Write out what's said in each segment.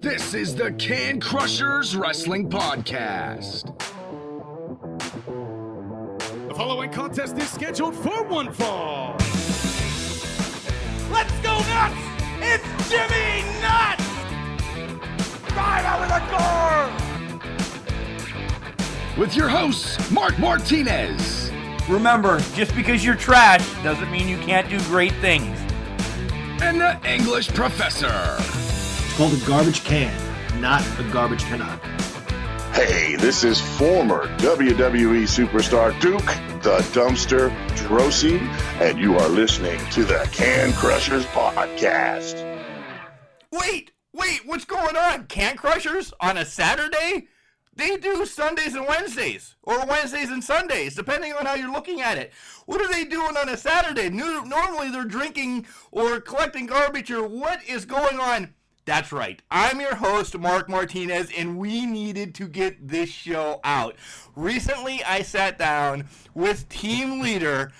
This is the Can Crushers Wrestling Podcast. The following contest is scheduled for one fall. Let's go nuts! It's Jimmy Nuts! Drive out with a car! With your hosts, Mark Martinez. Remember, just because you're trash doesn't mean you can't do great things. And the English Professor. It's called a garbage can, not a garbage cannot. Hey, this is former WWE superstar Duke, the Dumpster Drosy, and you are listening to the Can Crushers Podcast. Wait, what's going on? Can Crushers on a Saturday? They do Sundays and Wednesdays, or Wednesdays and Sundays, depending on how you're looking at it. What are they doing on a Saturday? Normally they're drinking or collecting garbage, or what is going on? That's right. I'm your host, Mark Martinez, and we needed to get this show out. Recently, I sat down with team leader,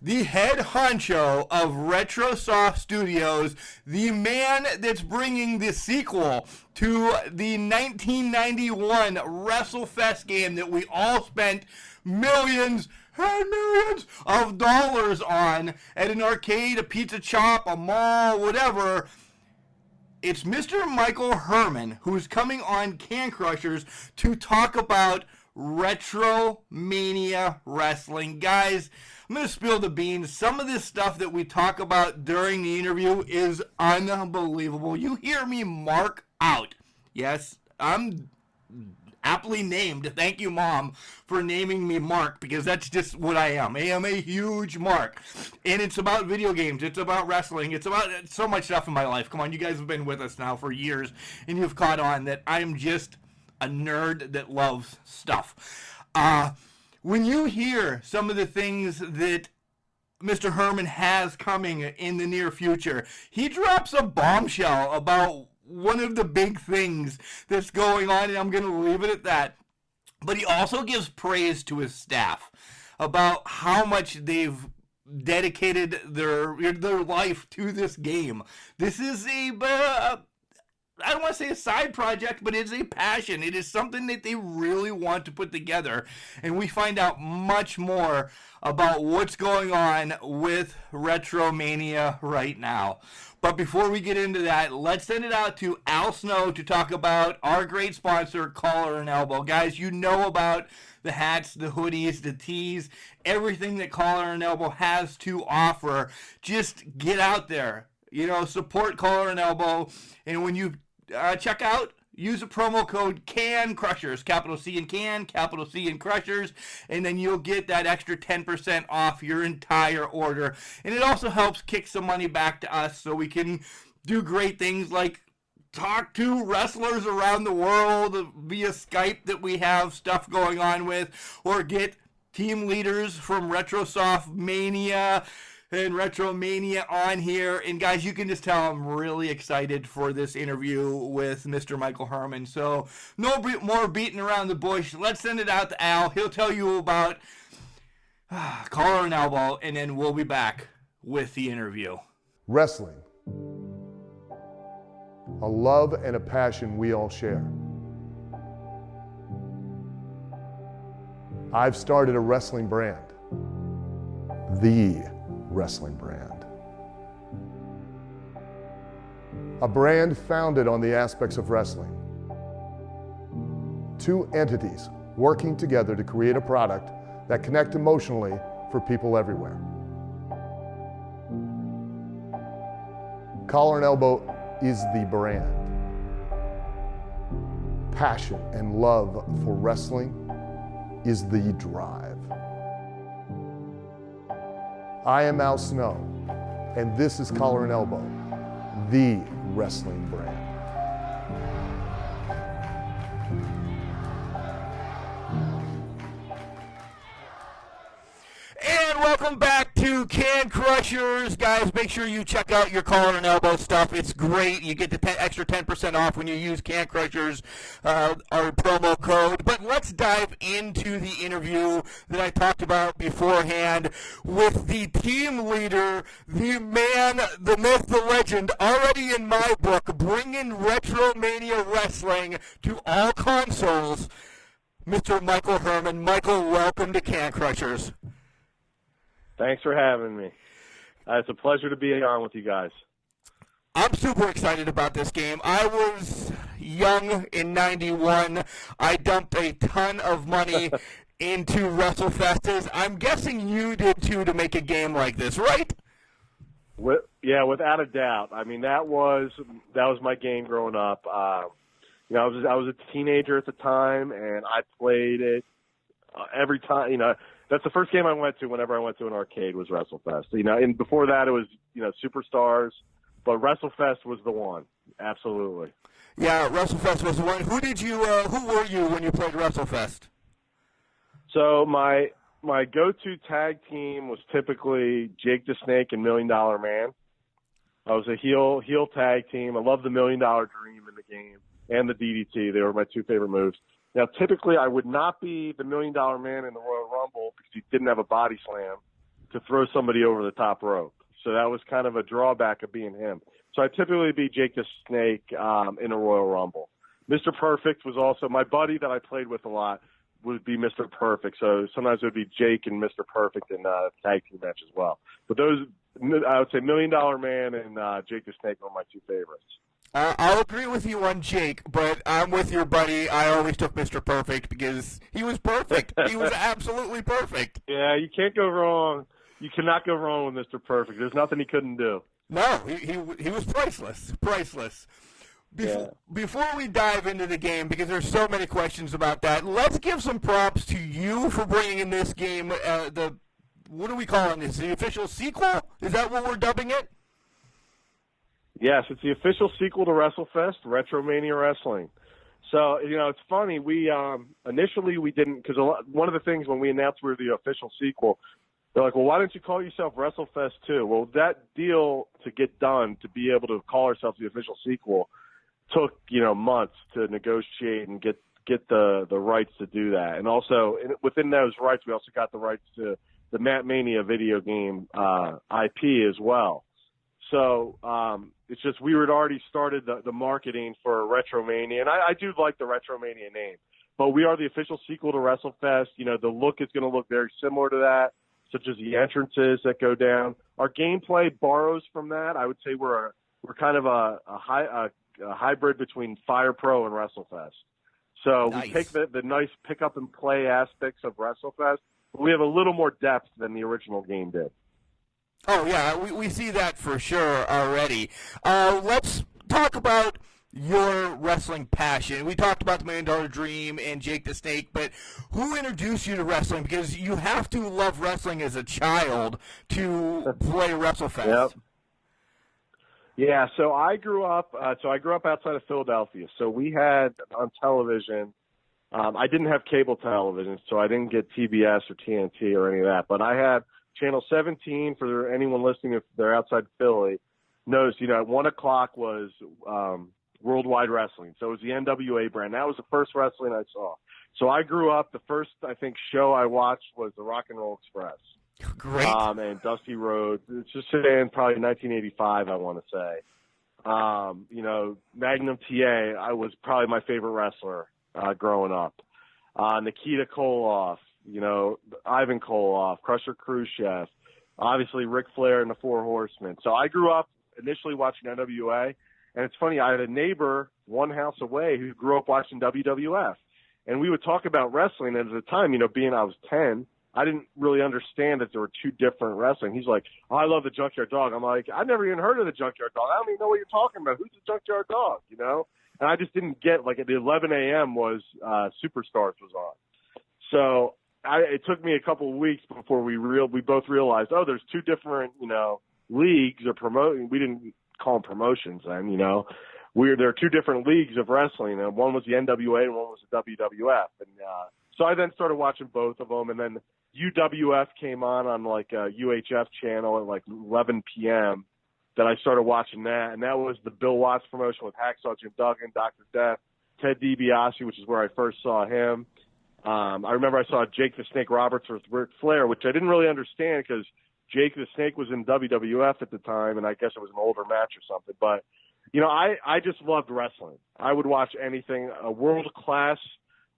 the head honcho of RetroSoft Studios, the man that's bringing the sequel to the 1991 WrestleFest game that we all spent millions and millions of dollars on at an arcade, a pizza shop, a mall, whatever. It's Mr. Michael Hermann, who's coming on Can Crushers to talk about RetroMania Wrestling. Guys, I'm going to spill the beans. Some of this stuff that we talk about during the interview is unbelievable. You hear me mark out. Yes, I'm aptly named. Thank you, Mom, for naming me Mark, because that's just what I am. I am a huge Mark. And it's about video games. It's about wrestling. It's about so much stuff in my life. Come on, you guys have been with us now for years, and you've caught on that I'm just a nerd that loves stuff. When you hear some of the things that Mr. Hermann has coming in the near future, he drops a bombshell about one of the big things that's going on, and I'm going to leave it at that. But he also gives praise to his staff about how much they've dedicated their life to this game. This is I don't want to say a side project, but it's a passion. It is something that they really want to put together. And we find out much more about what's going on with RetroMania right now. But before we get into that, let's send it out to Al Snow to talk about our great sponsor, Collar and Elbow. Guys, you know about the hats, the hoodies, the tees, everything that Collar and Elbow has to offer. Just get out there. Support Collar and Elbow. And when you check out, use a promo code CAN Crushers, capital C in Can, capital C in Crushers, and then you'll get that extra 10% off your entire order. And it also helps kick some money back to us so we can do great things like talk to wrestlers around the world via Skype that we have stuff going on with, or get team leaders from RetroSoft Mania and RetroMania on here. And guys, you can just tell I'm really excited for this interview with Mr. Michael Hermann. So no more beating around the bush. Let's send it out to Al. He'll tell you about Collar and Elbow, and then we'll be back with the interview. Wrestling. A love and a passion we all share. I've started a wrestling brand. The wrestling brand. A brand founded on the aspects of wrestling. Two entities working together to create a product that connect emotionally for people everywhere. Collar and Elbow is the brand. Passion and love for wrestling is the drive. I am Al Snow, and this is Collar and Elbow, the wrestling brand. And welcome back to to Can Crushers. Guys, make sure you check out your collar and elbow stuff. It's great. You get the extra 10% off when you use Can Crushers, our promo code. But let's dive into the interview that I talked about beforehand with the team leader, the man, the myth, the legend, already in my book, bringing RetroMania Wrestling to all consoles, Mr. Michael Hermann. Michael, welcome to Can Crushers. Thanks for having me. It's a pleasure to be on with you guys. I'm super excited about this game. I was young in 91. I dumped a ton of money into WrestleFest. I'm guessing you did too to make a game like this, right? Yeah, without a doubt. I mean, that was my game growing up. I was a teenager at the time, and I played it every time. That's the first game I went to whenever I went to an arcade was WrestleFest. And before that it was, Superstars, but WrestleFest was the one. Absolutely. Yeah, WrestleFest was the one. Who were you when you played WrestleFest? So my go-to tag team was typically Jake the Snake and $1 Million Man. I was a heel tag team. I loved the $1 Million Dream in the game and the DDT. They were my two favorite moves. Now, typically, I would not be the $1 Million Man in the Royal Rumble because he didn't have a body slam to throw somebody over the top rope. So that was kind of a drawback of being him. So I'd typically be Jake the Snake in a Royal Rumble. Mr. Perfect was also my buddy that I played with a lot would be Mr. Perfect. So sometimes it would be Jake and Mr. Perfect in a tag team match as well. But those, I would say $1 Million Man and Jake the Snake were my two favorites. I'll agree with you on Jake, but I'm with your buddy. I always took Mr. Perfect because he was perfect. He was absolutely perfect. Yeah, you can't go wrong. You cannot go wrong with Mr. Perfect. There's nothing he couldn't do. No, he was priceless. Priceless. Before we dive into the game, because there's so many questions about that, let's give some props to you for bringing in this game. What are we calling this? The official sequel? Is that what we're dubbing it? Yes, it's the official sequel to WrestleFest, RetroMania Wrestling. So, it's funny. We initially we didn't, because one of the things when we announced we were the official sequel, they're like, well, why don't you call yourself WrestleFest 2? Well, that deal to get done, to be able to call ourselves the official sequel, took, months to negotiate and get the rights to do that. And also, within those rights, we also got the rights to the Matt Mania video game IP as well. So it's just we had already started the marketing for RetroMania, and I do like the RetroMania name. But we are the official sequel to WrestleFest. The look is going to look very similar to that, such as the entrances that go down. Our gameplay borrows from that. I would say we're kind of a hybrid between Fire Pro and WrestleFest. So nice. We take the nice pick up and play aspects of WrestleFest, but we have a little more depth than the original game did. Oh, yeah, we see that for sure already. Let's talk about your wrestling passion. We talked about the $1 Million Dream and Jake the Snake, but who introduced you to wrestling? Because you have to love wrestling as a child to play WrestleFest. Yep. Yeah, so I grew up outside of Philadelphia. So we had on television, I didn't have cable television, so I didn't get TBS or TNT or any of that, but I had Channel 17, for anyone listening, if they're outside Philly, knows, at 1 o'clock was Worldwide Wrestling. So it was the NWA brand. That was the first wrestling I saw. So I grew up, the first, I think, show I watched was the Rock and Roll Express. Great. And Dusty Rhodes. It's just saying probably 1985, I want to say. Magnum TA, I was probably my favorite wrestler growing up. Nikita Koloff. Ivan Koloff, Crusher Khrushchev, obviously Ric Flair and the Four Horsemen. So I grew up initially watching NWA, and it's funny, I had a neighbor one house away who grew up watching WWF, and we would talk about wrestling, and at the time, being I was 10, I didn't really understand that there were two different wrestling. He's like, oh, I love the Junkyard Dog. I'm like, I've never even heard of the Junkyard Dog. I don't even know what you're talking about. Who's the Junkyard Dog, And I just didn't get, at the 11 a.m. was Superstars was on. So it took me a couple of weeks before we both realized, there's two different, leagues or promoting. We didn't call them promotions then, there are two different leagues of wrestling. And one was the NWA and one was the WWF. And so I then started watching both of them. And then UWF came on like a UHF channel at like 11 p.m. that I started watching that, and that was the Bill Watts promotion with Hacksaw Jim Duggan, Dr. Death, Ted DiBiase, which is where I first saw him. I remember I saw Jake the Snake Roberts with Ric Flair, which I didn't really understand because Jake the Snake was in WWF at the time, and I guess it was an older match or something. But, I just loved wrestling. I would watch anything. World Class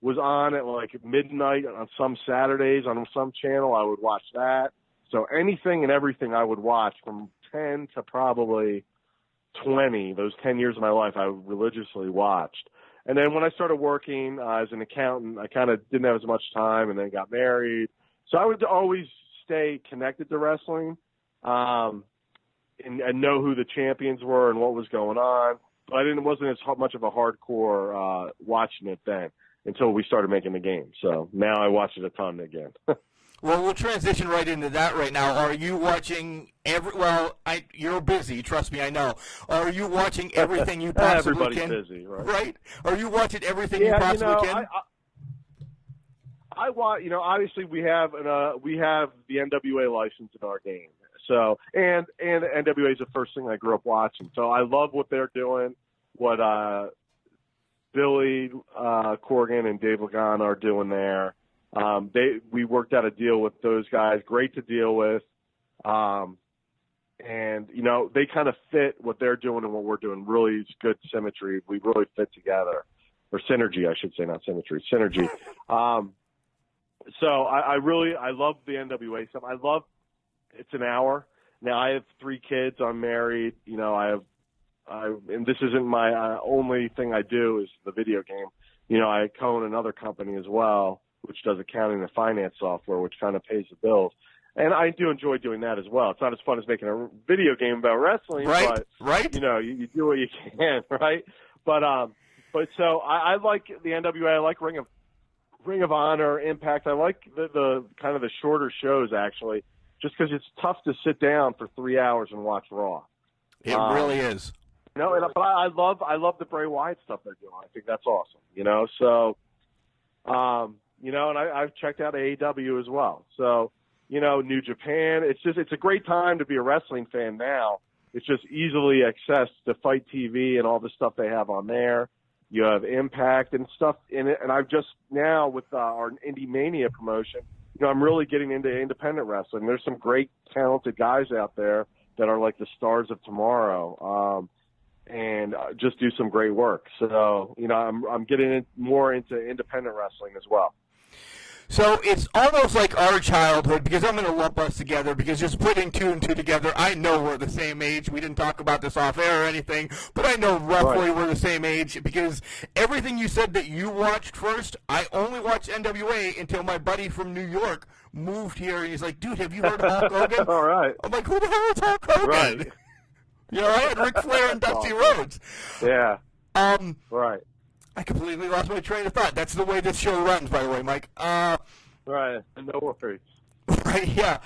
was on at like midnight on some Saturdays on some channel. I would watch that. So anything and everything I would watch from 10 to probably 20, those 10 years of my life, I religiously watched. And then when I started working as an accountant, I kind of didn't have as much time and then got married. So I would always stay connected to wrestling and know who the champions were and what was going on. But I wasn't as much of a hardcore watching it then until we started making the game. So now I watch it a ton again. Well, we'll transition right into that right now. Are you watching you're busy, trust me, I know. Are you watching everything you possibly can? Everybody's busy, right? Right? Are you watching everything you possibly can? I watch, obviously we have the NWA license in our game. So, and NWA is the first thing I grew up watching. So I love what they're doing, what Billy Corgan and Dave Lagan are doing there. We worked out a deal with those guys, great to deal with. And, they kind of fit what they're doing and what we're doing. Really, it's good symmetry. We really fit together. Or synergy, I should say, not symmetry. Synergy. So I love the NWA stuff. It's an hour. Now I have 3 kids. I'm married. And this isn't my only thing I do is the video game. I co-own another company as well, which does accounting and finance software, which kind of pays the bills. And I do enjoy doing that as well. It's not as fun as making a video game about wrestling, but you do what you can, right? But so I like the NWA. I like Ring of Honor, Impact. I like the kind of the shorter shows actually, just because it's tough to sit down for 3 hours and watch Raw. It really is. But I love the Bray Wyatt stuff they're doing. I think that's awesome. So. And I've checked out AEW as well. So, New Japan, it's a great time to be a wrestling fan now. It's just easily accessed to Fight TV and all the stuff they have on there. You have Impact and stuff in it. And I've just now with our IndieMania promotion, I'm really getting into independent wrestling. There's some great talented guys out there that are like the stars of tomorrow. And just do some great work. So, I'm getting more into independent wrestling as well. So it's almost like our childhood, because I'm going to lump us together, because just putting 2 and 2 together, I know we're the same age. We didn't talk about this off air or anything, but I know roughly we're the same age, because everything you said that you watched first, I only watched NWA until my buddy from New York moved here, and he's like, dude, have you heard of Hulk Hogan? All right. I'm like, who the hell is Hulk Hogan? Right. I had Ric Flair and Dusty Rhodes. Yeah. Right. I completely lost my train of thought. That's the way this show runs, by the way, Mike. Right. No worries. Right, yeah.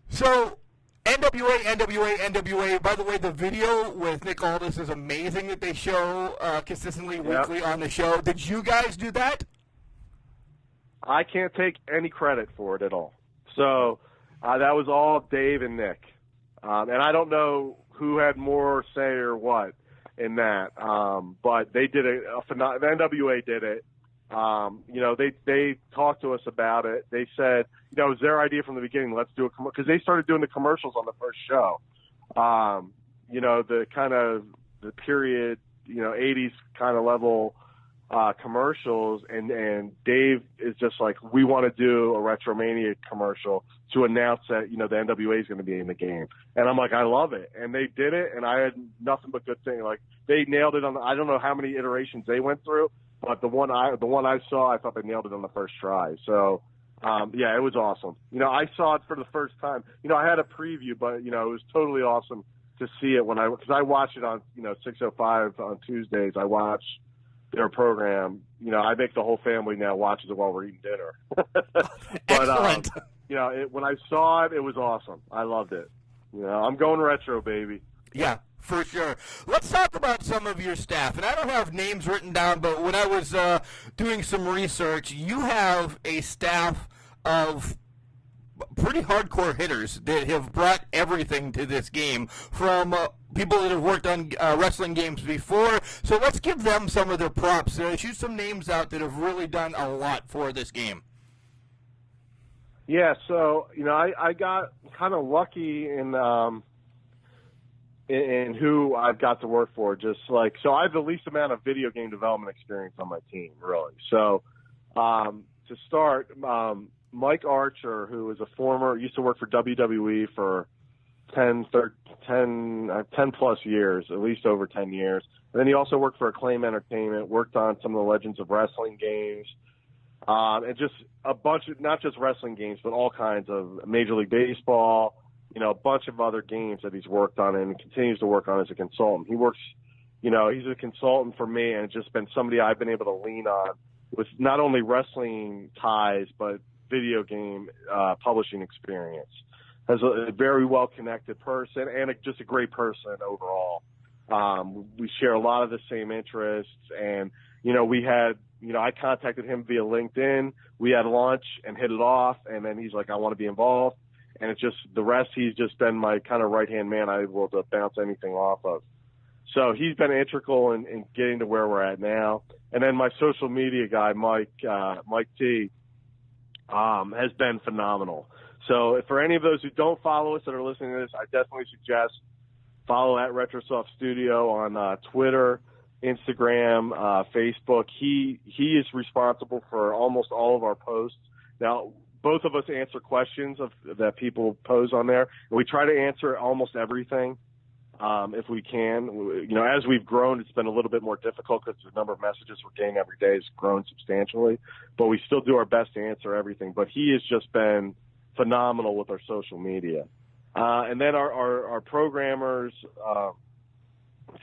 So, NWA. By the way, the video with Nick Aldis is amazing that they show consistently weekly on the show. Did you guys do that? I can't take any credit for it at all. So, that was all Dave and Nick. And I don't know who had more say or what in that. But they did the NWA did it. They talked to us about it. They said, it was their idea from the beginning. Let's do a because they started doing the commercials on the first show. The kind of the period, 80s kind of level commercials, and Dave is just like, we want to do a RetroMania commercial to announce that the NWA is going to be in the game. And I'm like, I love it. And they did it, and I had nothing but good things. Like, they nailed it on I don't know how many iterations they went through, but the one I saw, I thought they nailed it on the first try. So it was awesome. I saw it for the first time. I had a preview, but it was totally awesome to see it because I watch it on 6:05 on Tuesdays. I watch their program. I make the whole family now watches it while we're eating dinner. Excellent. When I saw it, it was awesome. I loved it. I'm going retro, baby. Yeah, for sure. Let's talk about some of your staff. And I don't have names written down, but when I was doing some research, you have a staff of pretty hardcore hitters that have brought everything to this game from people that have worked on wrestling games before. So let's give them some of their props. Shoot some names out that have really done a lot for this game. Yeah, so, I got kind of lucky in who I've got to work for. So I have the least amount of video game development experience on my team, really. So to start, Mike Archer, who is used to work for WWE for 10 plus years, at least over 10 years. And then he also worked for Acclaim Entertainment, worked on some of the Legends of Wrestling games, and just a bunch of, not just wrestling games, but all kinds of Major League Baseball, a bunch of other games that he's worked on and continues to work on as a consultant. He works, he's a consultant for me, and it's just been somebody I've been able to lean on with not only wrestling ties, but video game publishing experience. Has a very well-connected person and just a great person overall. We share a lot of the same interests, and, I contacted him via LinkedIn. We had lunch and hit it off, and then he's like, I want to be involved. And it's just the rest, he's just been my kind of right-hand man I'm able to bounce anything off of. So he's been integral in getting to where we're at now. And then my social media guy, Mike T, has been phenomenal. So for any of those who don't follow us that are listening to this, I definitely suggest follow at RetroSoft Studio on Twitter, Instagram, Facebook. He is responsible for almost all of our posts. Now, both of us answer questions that people pose on there, and we try to answer almost everything if we can. As we've grown, it's been a little bit more difficult because the number of messages we're getting every day has grown substantially, but we still do our best to answer everything. But he has just been phenomenal with our social media. And then our programmers,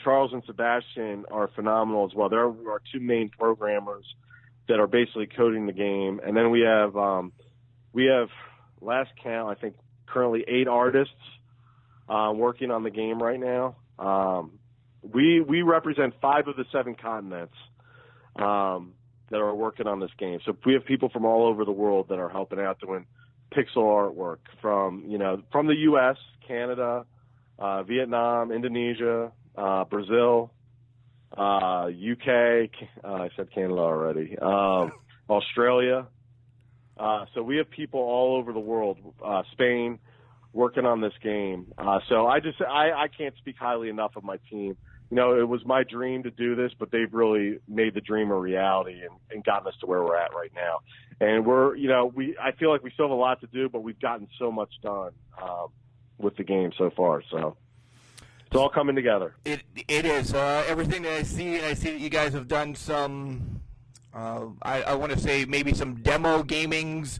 Charles and Sebastian, are phenomenal as well. They're our two main programmers that are basically coding the game. And then we have last count, I think currently 8 artists working on the game right now. We represent 5 of the 7 continents that are working on this game. So we have people from all over the world that are helping out doing pixel artwork from the U.S., Canada, Vietnam, Indonesia, Brazil, UK. I said Canada already. Australia. So we have people all over the world, Spain, working on this game. So I can't speak highly enough of my team. It was my dream to do this, but they've really made the dream a reality and gotten us to where we're at right now. And I feel like we still have a lot to do, but we've gotten so much done with the game so far. So it's all coming together. It is. Everything that I see that you guys have done some, I want to say maybe some demo gamings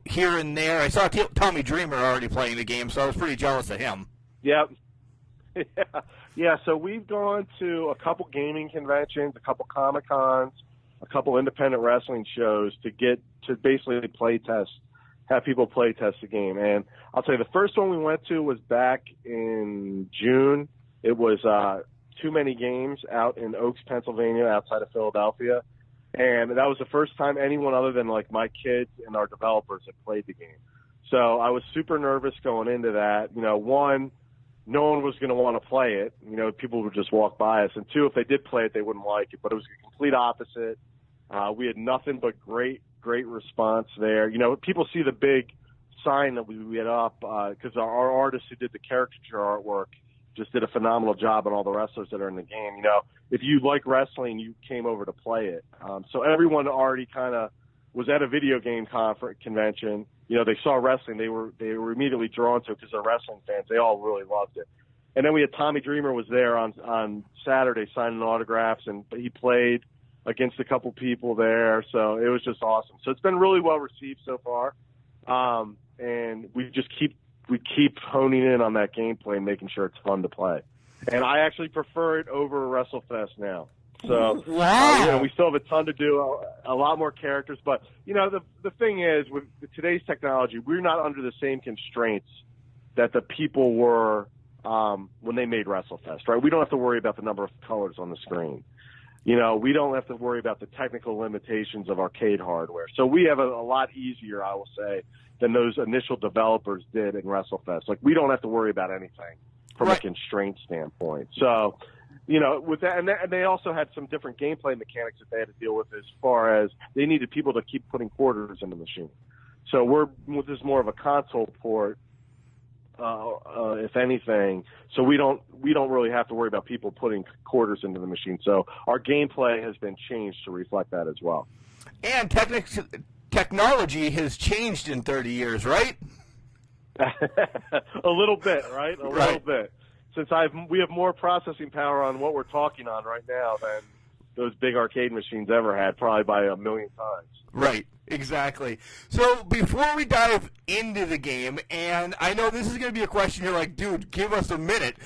here and there. I saw Tommy Dreamer already playing the game, so I was pretty jealous of him. Yep. Yeah, so we've gone to a couple gaming conventions, a couple Comic-Cons, a couple independent wrestling shows to basically have people play test the game. And I'll tell you, the first one we went to was back in June. It was Too Many Games out in Oaks, Pennsylvania, outside of Philadelphia. And that was the first time anyone other than like my kids and our developers had played the game. So I was super nervous going into that. One, no one was going to want to play it. People would just walk by us. And 2, if they did play it, they wouldn't like it. But it was the complete opposite. We had nothing but great response there. People see the big sign that we had up because our artist who did the caricature artwork just did a phenomenal job on all the wrestlers that are in the game. If you like wrestling, you came over to play it. So everyone already kind of was at a video game convention. They saw wrestling. They were immediately drawn to it because they're wrestling fans. They all really loved it. And then we had Tommy Dreamer was there on Saturday signing autographs, and he played against a couple people there. So it was just awesome. So it's been really well received so far. And we keep honing in on that gameplay and making sure it's fun to play. And I actually prefer it over WrestleFest now. So wow. We still have a ton to do, a lot more characters. But, the thing is, with today's technology, we're not under the same constraints that the people were when they made WrestleFest, right? We don't have to worry about the number of colors on the screen. we don't have to worry about the technical limitations of arcade hardware. So we have a lot easier, I will say, than those initial developers did in WrestleFest. Like, we don't have to worry about anything from a constraint standpoint. So, with that, and they also had some different gameplay mechanics that they had to deal with as far as they needed people to keep putting quarters in the machine. So this is more of a console port, if anything. So we don't really have to worry about people putting quarters into the machine. So our gameplay has been changed to reflect that as well. And technology has changed in 30 years, right? A little bit, right? A little bit. Since we have more processing power on what we're talking on right now than those big arcade machines ever had, probably by a million times. Right, exactly. So before we dive into the game, and I know this is going to be a question you're like, dude, give us a minute.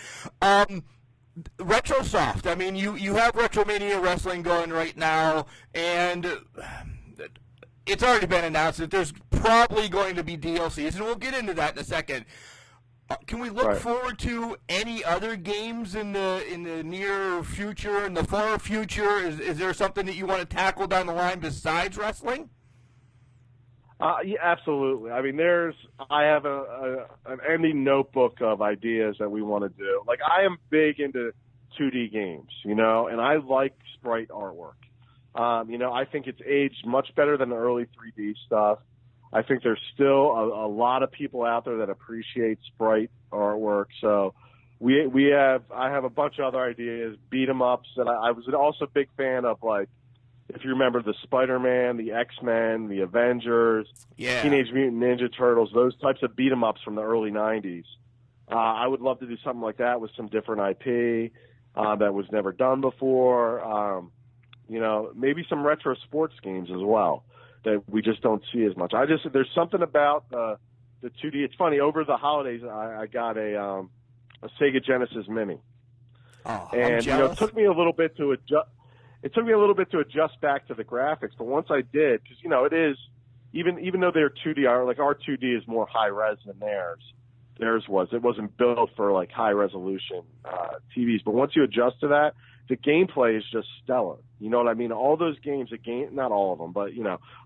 RetroSoft, I mean, you have RetroMania Wrestling going right now, and it's already been announced that there's probably going to be DLCs, and we'll get into that in a second. Can we look forward to any other games in the near future, in the far future? Is there something that you want to tackle down the line besides wrestling? Yeah, absolutely. I mean, I have an ending notebook of ideas that we want to do. Like, I am big into 2D games, and I like sprite artwork. I think it's aged much better than the early 3D stuff. I think there's still a lot of people out there that appreciate sprite artwork. So I have a bunch of other ideas, beat 'em ups, and I was also a big fan of, like, if you remember the Spider-Man, the X-Men, the Avengers, Teenage Mutant Ninja Turtles, those types of beat 'em ups from the early 90s. I would love to do something like that with some different IP that was never done before. Maybe some retro sports games as well that we just don't see as much. There's something about the 2D. It's funny, over the holidays I got a Sega Genesis Mini. Oh, and it took me a little bit to adjust. It took me a little bit to adjust back to the graphics, but once I did, because it is, even though they're 2D, like our 2D is more high res than theirs. It wasn't built for like high resolution TVs, but once you adjust to that, the gameplay is just stellar. You know what I mean? All those games, not all of them, but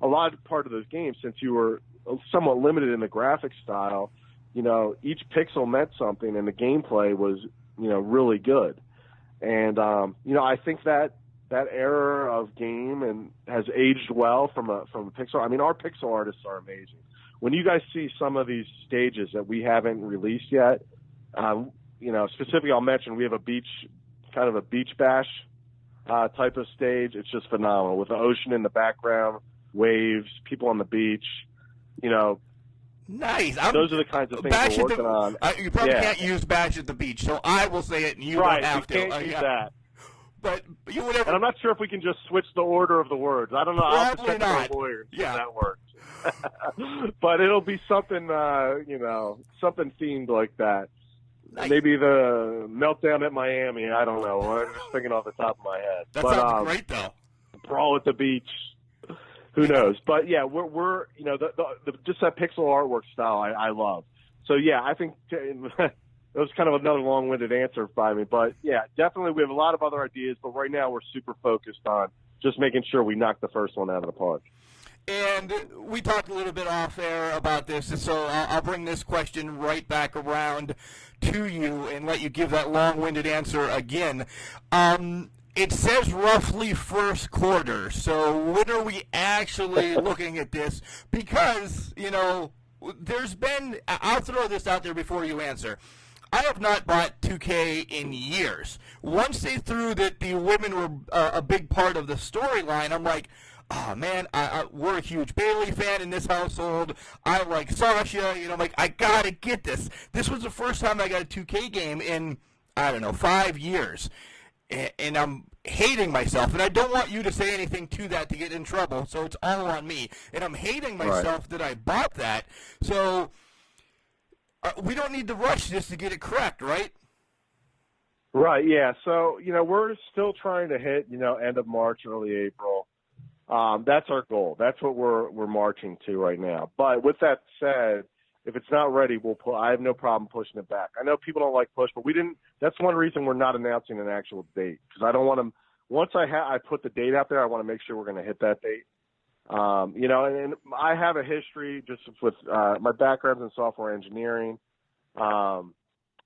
a lot part of those games, since you were somewhat limited in the graphic style, each pixel meant something, and the gameplay was really good. And I think that era of game and has aged well from a pixel. I mean, our pixel artists are amazing. When you guys see some of these stages that we haven't released yet, specifically I'll mention we have a beach bash type of stage. It's just phenomenal with the ocean in the background, waves, people on the beach. Nice. Those are the kinds of things we're working on. You probably can't use bash at the beach, so I will say it, and you don't have to. Can't use that. But whatever. And I'm not sure if we can just switch the order of the words. I don't know. I'll have to check with our lawyers if that works. But it'll be something, something themed like that. Nice. Maybe the meltdown at Miami. I don't know. I'm just thinking off the top of my head. That sounds great, though. Brawl at the beach. Who knows? But yeah, we're just that pixel artwork style I love. So yeah, I think that was kind of another long-winded answer by me. But yeah, definitely we have a lot of other ideas. But right now we're super focused on just making sure we knock the first one out of the park. And we talked a little bit off air about this, so I'll bring this question right back around to you and let you give that long-winded answer again. It says roughly first quarter, so when are we actually looking at this? Because, there's been, I'll throw this out there before you answer. I have not bought 2K in years. Once they threw that the women were a big part of the storyline, I'm like, oh, man, we're a huge Bailey fan in this household. I like Sasha. I'm like, I got to get this. This was the first time I got a 2K game in, 5 years. And I'm hating myself. And I don't want you to say anything to that to get in trouble, so it's all on me. And I'm hating myself that I bought that. So we don't need to rush this to get it correct, right? Right, yeah. So, we're still trying to hit, end of March, early April. That's our goal. That's what we're marching to right now. But with that said, if it's not ready, I have no problem pushing it back. I know people don't like push, but that's one reason we're not announcing an actual date, because I don't want once I put the date out there, I want to make sure we're going to hit that date. And I have a history just with my background's in software engineering. I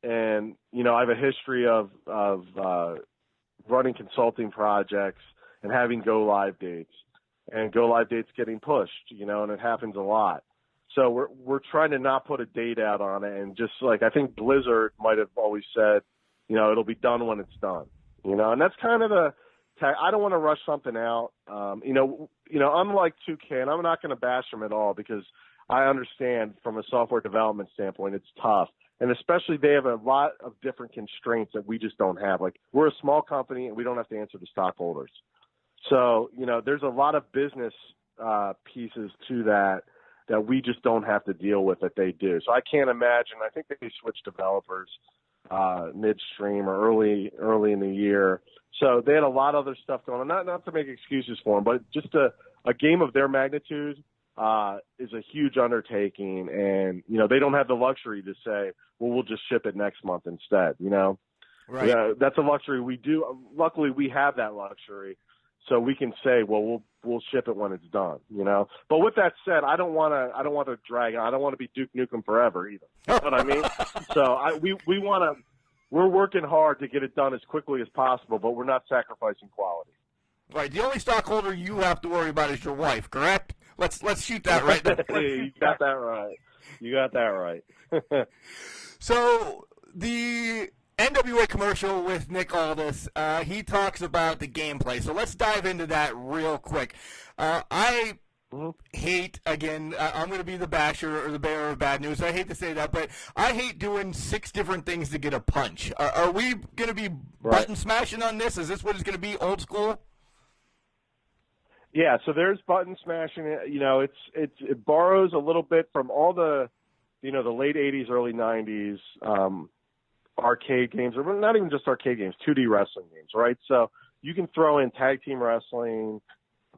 have a history of running consulting projects and having go live dates and go live dates getting pushed, and it happens a lot. So we're trying to not put a date out on it, and just like I think Blizzard might have always said, it'll be done when it's done, and that's kind of I don't want to rush something out. Unlike 2K, and I'm not going to bash them at all because I understand from a software development standpoint, it's tough. And especially they have a lot of different constraints that we just don't have. Like, we're a small company and we don't have to answer to stockholders. So, there's a lot of business pieces to that we just don't have to deal with that they do. So I can't imagine. I think they switched developers midstream or early in the year. So they had a lot of other stuff going on. Not to make excuses for them, but just a game of their magnitude is a huge undertaking, and they don't have the luxury to say, well, we'll just ship it next month instead. Right. That's a luxury we do. Luckily, we have that luxury, so we can say, well, we'll ship it when it's done. But with that said, I don't want to drag on. I don't want to be Duke Nukem forever either. You know what I mean? So we're working hard to get it done as quickly as possible, but we're not sacrificing quality. Right. The only stockholder you have to worry about is your wife, correct? Let's shoot that right there. You got that right. You got that right. So the NWA commercial with Nick Aldis, he talks about the gameplay. So let's dive into that real quick. I hate, again, I'm going to be the basher or the bearer of bad news. I hate to say that, but I hate doing 6 different things to get a punch. Are we going to be button smashing on this? Is this what it's going to be, old school? Yeah, so there's button smashing. It borrows a little bit from all the, the late 80s, early 90s arcade games, or not even just arcade games, 2D wrestling games, right? So you can throw in tag team wrestling,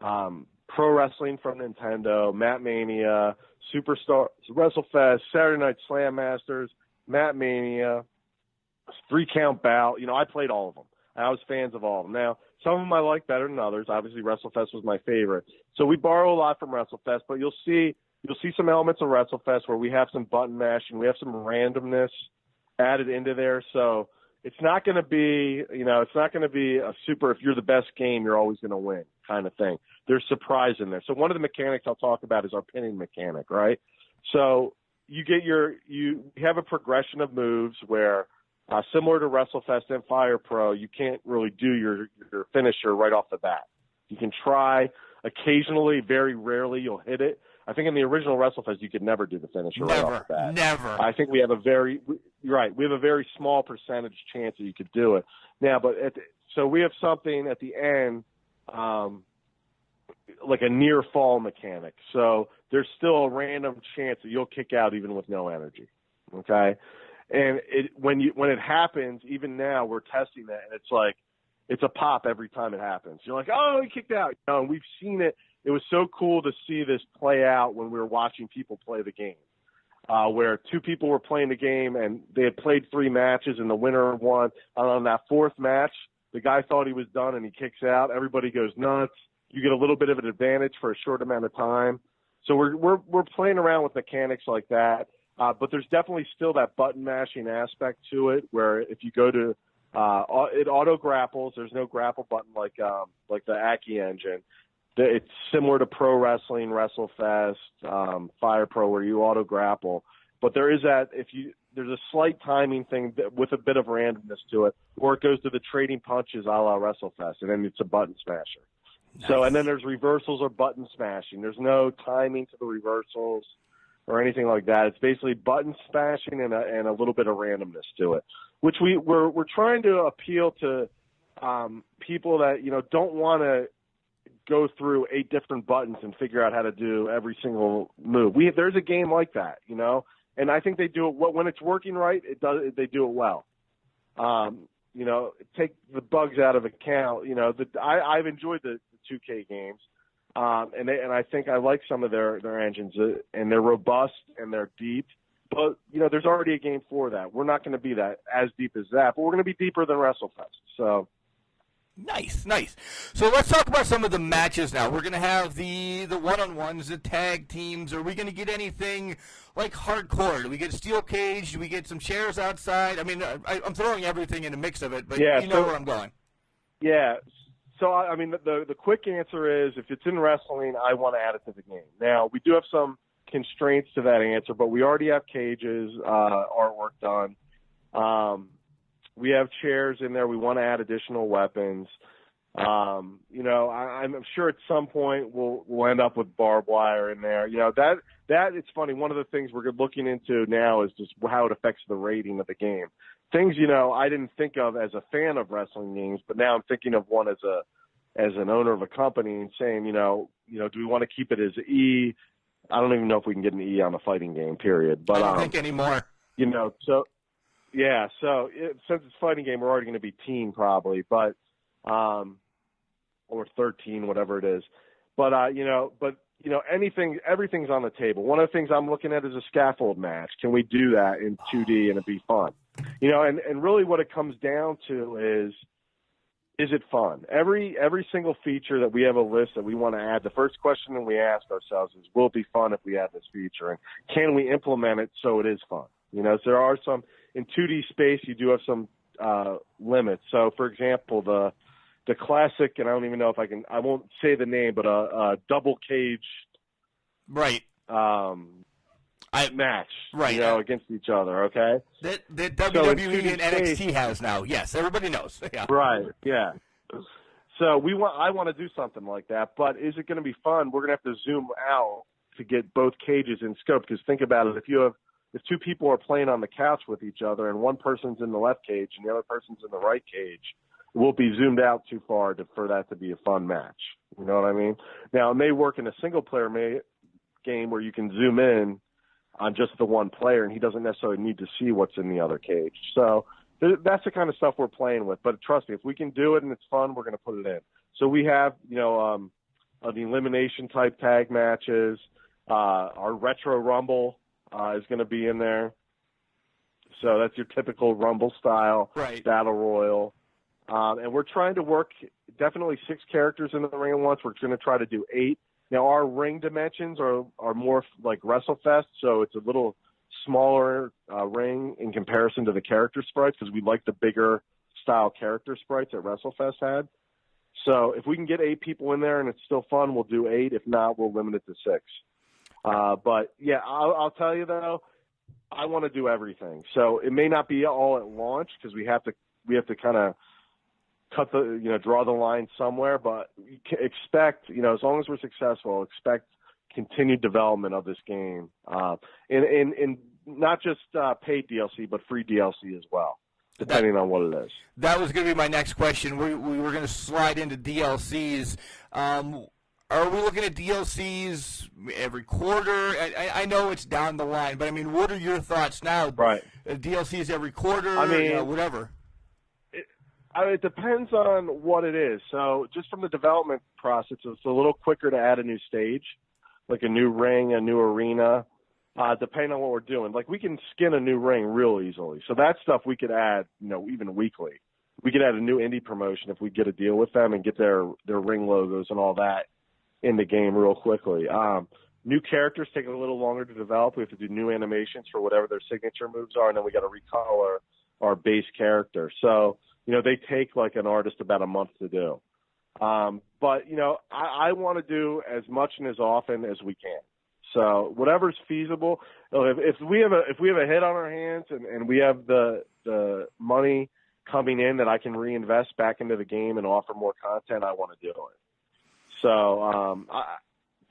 pro wrestling from Nintendo, Mat Mania, Superstar WrestleFest, Saturday Night Slam Masters, Mat Mania, 3-count bout. I played all of them. I was fans of all of them. Now, some of them I like better than others. Obviously, WrestleFest was my favorite. So we borrow a lot from WrestleFest, but you'll see some elements of WrestleFest where we have some button mashing, we have some randomness added into there. So it's not going to be, a super, if you're the best game, you're always going to win kind of thing. There's surprise in there. So one of the mechanics I'll talk about is our pinning mechanic, right? So you have a progression of moves where, similar to WrestleFest and Fire Pro, you can't really do your finisher right off the bat. You can try occasionally, very rarely you'll hit it. I think in the original WrestleFest you could never do the finisher right off the bat. Never. I think we have a very small percentage chance that you could do it. Now, so we have something at the end, like a near fall mechanic. So there's still a random chance that you'll kick out even with no energy. Okay. And when it happens, even now we're testing that, and it's like it's a pop every time it happens. You're like, oh, he kicked out. And we've seen it. It was so cool to see this play out when we were watching people play the game, where 2 people were playing the game and they had played 3 matches and the winner won. And on that 4th match, the guy thought he was done and he kicks out. Everybody goes nuts. You get a little bit of an advantage for a short amount of time. So we're playing around with mechanics like that. But there's definitely still that button mashing aspect to it, where if you go to it auto grapples. There's no grapple button like the Aki engine. It's similar to Pro Wrestling, WrestleFest, Fire Pro, where you auto grapple. But there is there's a slight timing thing with a bit of randomness to it, or it goes to the trading punches a la WrestleFest, and then it's a button smasher. Nice. So, and then there's reversals or button smashing. There's no timing to the reversals or anything like that. It's basically button smashing and a little bit of randomness to it, which we're trying to appeal to people that don't want to go through 8 different buttons and figure out how to do every single move. There's a game like that, and I think they do it when it's working right. They do it well. Take the bugs out of account. I've enjoyed the 2K games. And I think I like some of their engines, and they're robust and they're deep. But there's already a game for that. We're not going to be as deep as that, but we're going to be deeper than WrestleFest. So, Nice. So let's talk about some of the matches now. We're going to have the one-on-ones, the tag teams. Are we going to get anything like hardcore? Do we get a steel cage? Do we get some chairs outside? I mean, I'm throwing everything in the mix of it, but you know where I'm going. Yeah. So, I mean, the quick answer is if it's in wrestling, I want to add it to the game. Now, we do have some constraints to that answer, but we already have cages, artwork done. We have chairs in there. We want to add additional weapons. I'm sure at some point we'll end up with barbed wire in there. That it's funny. One of the things we're looking into now is just how it affects the rating of the game. Things, I didn't think of as a fan of wrestling games, but now I'm thinking of one as an owner of a company and saying, do we want to keep it as E? I don't even know if we can get an E on a fighting game, period. But I don't think anymore. Yeah, so since it's a fighting game, we're already going to be teen probably, but or 13, whatever it is. But everything's on the table. One of the things I'm looking at is a scaffold match. Can we do that in 2D and it'd be fun? And really what it comes down to is it fun? Every single feature that we have a list that we want to add, the first question that we ask ourselves is, will it be fun if we add this feature? And can we implement it so it is fun? So there are some, in 2D space, you do have some limits. So, for example, the classic, and I don't even know if I won't say the name, but a double cage right match, right, against each other, okay? That WWE and NXT has now. Yes, everybody knows. Yeah. Right, yeah. So I want to do something like that, but is it going to be fun? We're going to have to zoom out to get both cages in scope, because think about it, if two people are playing on the couch with each other and one person's in the left cage and the other person's in the right cage, it won't be zoomed out too far for that to be a fun match. You know what I mean? Now, it may work in a single-player game where you can zoom in on just the one player and he doesn't necessarily need to see what's in the other cage. So that's the kind of stuff we're playing with. But trust me, if we can do it and it's fun, we're going to put it in. So we have, the elimination-type tag matches, our Retro Rumble, is going to be in there. So that's your typical Rumble style battle royal. And we're trying to work definitely 6 characters in the ring at once. We're going to try to do 8. Now, our ring dimensions are more like WrestleFest, so it's a little smaller ring in comparison to the character sprites because we like the bigger style character sprites that WrestleFest had. So if we can get 8 people in there and it's still fun, we'll do 8. If not, we'll limit it to 6. But yeah, I'll tell you though, I want to do everything. So it may not be all at launch because we have to kind of draw the line somewhere. But expect, as long as we're successful, expect continued development of this game, in not just paid DLC but free DLC as well, depending on what it is. That was going to be my next question. We were going to slide into DLCs. Are we looking at DLCs every quarter? I know it's down the line, but I mean, what are your thoughts now? Right. DLCs every quarter, whatever. It depends on what it is. So just from the development process, it's a little quicker to add a new stage, like a new ring, a new arena, depending on what we're doing. Like we can skin a new ring real easily. So that stuff we could add, even weekly. We could add a new indie promotion if we get a deal with them and get their ring logos and all that in the game real quickly. New characters take a little longer to develop. We have to do new animations for whatever their signature moves are, and then we got to recolor our base character. So, they take like an artist about a month to do. But, I want to do as much and as often as we can. So whatever's feasible. If we have a hit on our hands and we have the money coming in that I can reinvest back into the game and offer more content, I want to do it. So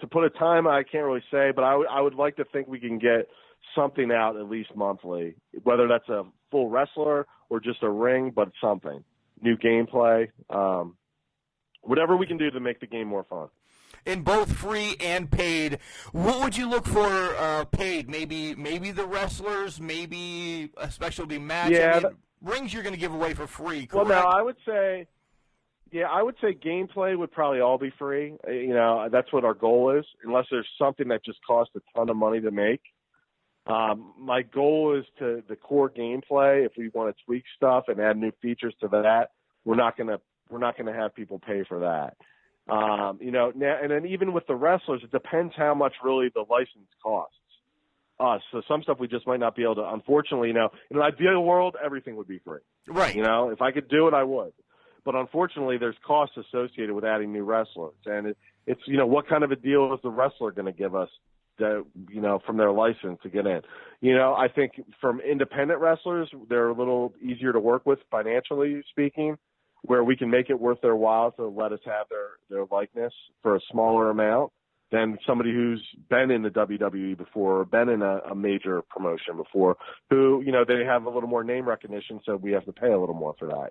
to put a time, I can't really say, but I would like to think we can get something out at least monthly, whether that's a full wrestler or just a ring, but something. New gameplay, whatever we can do to make the game more fun. In both free and paid, what would you look for paid? Maybe the wrestlers, maybe a specialty match? Yeah, rings you're going to give away for free, correct? Well, no, I would say gameplay would probably all be free. That's what our goal is, unless there's something that just costs a ton of money to make. My goal is the core gameplay. If we want to tweak stuff and add new features to that, we're not going to we're not going to have people pay for that. Now, and then even with the wrestlers, it depends how much really the license costs us. So some stuff we just might not be able to. Unfortunately, in an ideal world, everything would be free. Right. If I could do it, I would. But unfortunately, there's costs associated with adding new wrestlers, and it's what kind of a deal is the wrestler going to give us from their license to get in. I think from independent wrestlers, they're a little easier to work with financially speaking, where we can make it worth their while to let us have their likeness for a smaller amount than somebody who's been in the WWE before, or been in a major promotion before, who, they have a little more name recognition, so we have to pay a little more for that,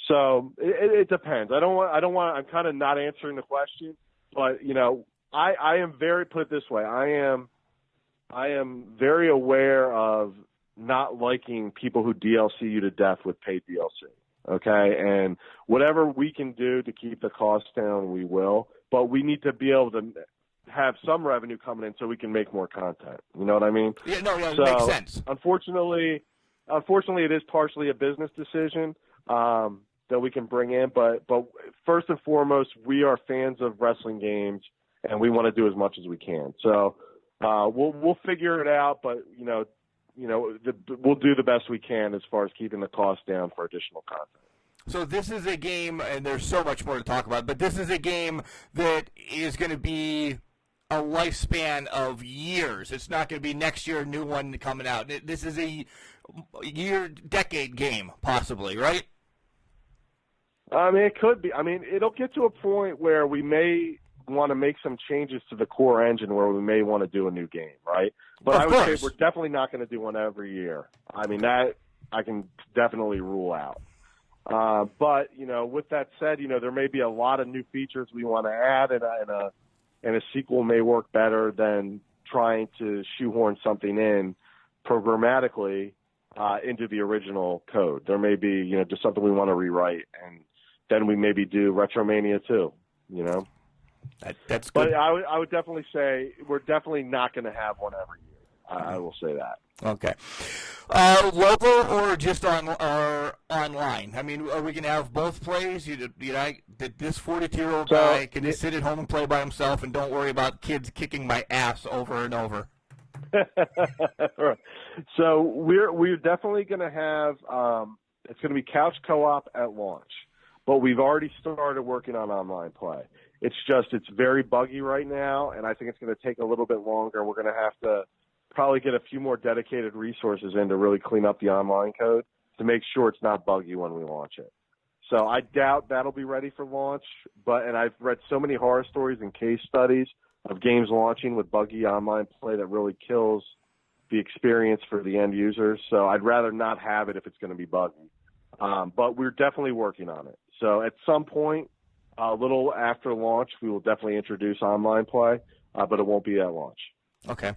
So it depends. I'm kind of not answering the question, but, I am put it this way, I am very aware of not liking people who DLC you to death with paid DLC. Okay. And whatever we can do to keep the costs down, we will, but we need to be able to have some revenue coming in so we can make more content. You know what I mean? Yeah, no, it makes sense. Unfortunately, it is partially a business decision, that we can bring in, but first and foremost, we are fans of wrestling games, and we want to do as much as we can. So we'll figure it out, but we'll do the best we can as far as keeping the cost down for additional content. So this is a game, and there's so much more to talk about, but this is a game that is going to be a lifespan of years. It's not going to be next year a new one coming out. This is a decade game, possibly, right? It could be. It'll get to a point where we may want to make some changes to the core engine where we may want to do a new game, right? But I would say we're definitely not going to do one every year. That I can definitely rule out. But, with that said, there may be a lot of new features we want to add, and a sequel may work better than trying to shoehorn something in programmatically into the original code. There may be, just something we want to rewrite, and then we maybe do RetroMania 2, That's good. But I would definitely say we're definitely not going to have one every year. I will say that. Okay. Local or just online? Are we going to have both plays? That this 42-year-old guy can just sit at home and play by himself and don't worry about kids kicking my ass over and over? So we're definitely going to have it's going to be couch co-op at launch, but we've already started working on online play. It's very buggy right now, and I think it's going to take a little bit longer. We're going to have to probably get a few more dedicated resources in to really clean up the online code to make sure it's not buggy when we launch it. So I doubt that'll be ready for launch, and I've read so many horror stories and case studies of games launching with buggy online play that really kills the experience for the end users. So I'd rather not have it if it's going to be buggy. But we're definitely working on it. So at some point, a little after launch, we will definitely introduce online play, but it won't be at launch. Okay.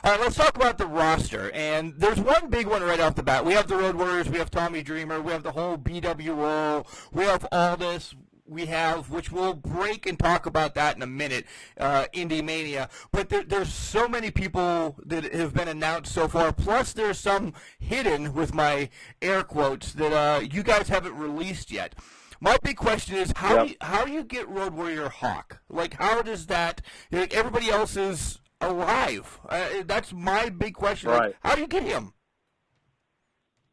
All right, let's talk about the roster. And there's one big one right off the bat. We have the Road Warriors. We have Tommy Dreamer. We have the whole BWO. We have Aldis. We have, which we'll break and talk about that in a minute, IndieMania. But there's so many people that have been announced so far. Plus, there's some hidden, with my air quotes, that you guys haven't released yet. My big question is, how do you get Road Warrior Hawk? Like, how does that? Everybody else is alive. That's my big question. Right. Like, how do you get him?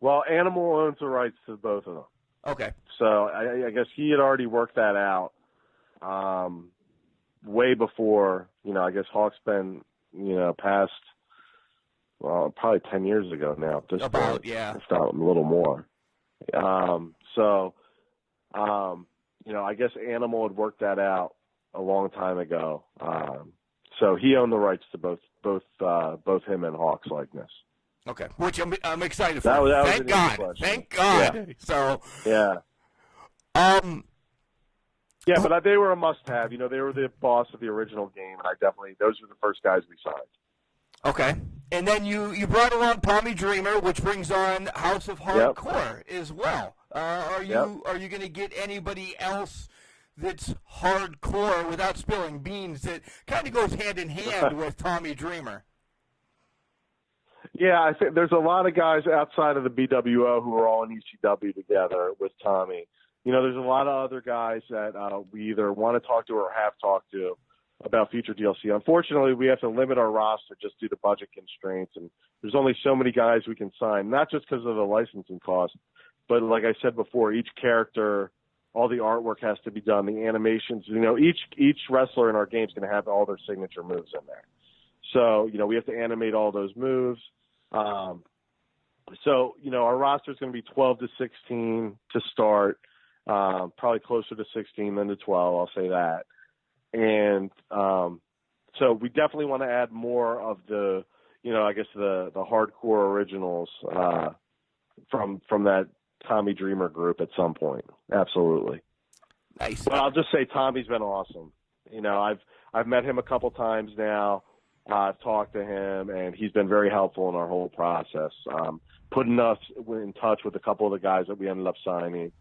Well, Animal owns the rights to both of them. Okay. So I guess he had already worked that out way before, I guess Hawk's been, past, well, probably 10 years ago now at this point. Yeah. If not a little more. I guess Animal had worked that out a long time ago. So he owned the rights to both him and Hawk's likeness. Okay, which I'm excited for. That Thank God. Thank God. Yeah. So. Yeah. Yeah, but they were a must-have. They were the boss of the original game, and those were the first guys we signed. Okay, and then you brought along Tommy Dreamer, which brings on House of Hardcore as well. Are you going to get anybody else that's hardcore without spilling beans that kind of goes hand in hand with Tommy Dreamer? Yeah, I think there's a lot of guys outside of the BWO who are all in ECW together with Tommy there's a lot of other guys that we either want to talk to or have talked to about future DLC. Unfortunately, we have to limit our roster just due to budget constraints, and there's only so many guys we can sign, not just because of the licensing cost, but like I said before, each character, all the artwork has to be done, the animations. Each wrestler in our game is going to have all their signature moves in there. So, we have to animate all those moves. Our roster is going to be 12 to 16 to start, probably closer to 16 than to 12, I'll say that. And so we definitely want to add more of the, I guess the hardcore originals from that Tommy Dreamer group at some point. Absolutely. Nice. But I'll just say Tommy's been awesome. I've met him a couple times now. I've talked to him, and he's been very helpful in our whole process, putting us in touch with a couple of the guys that we ended up signing.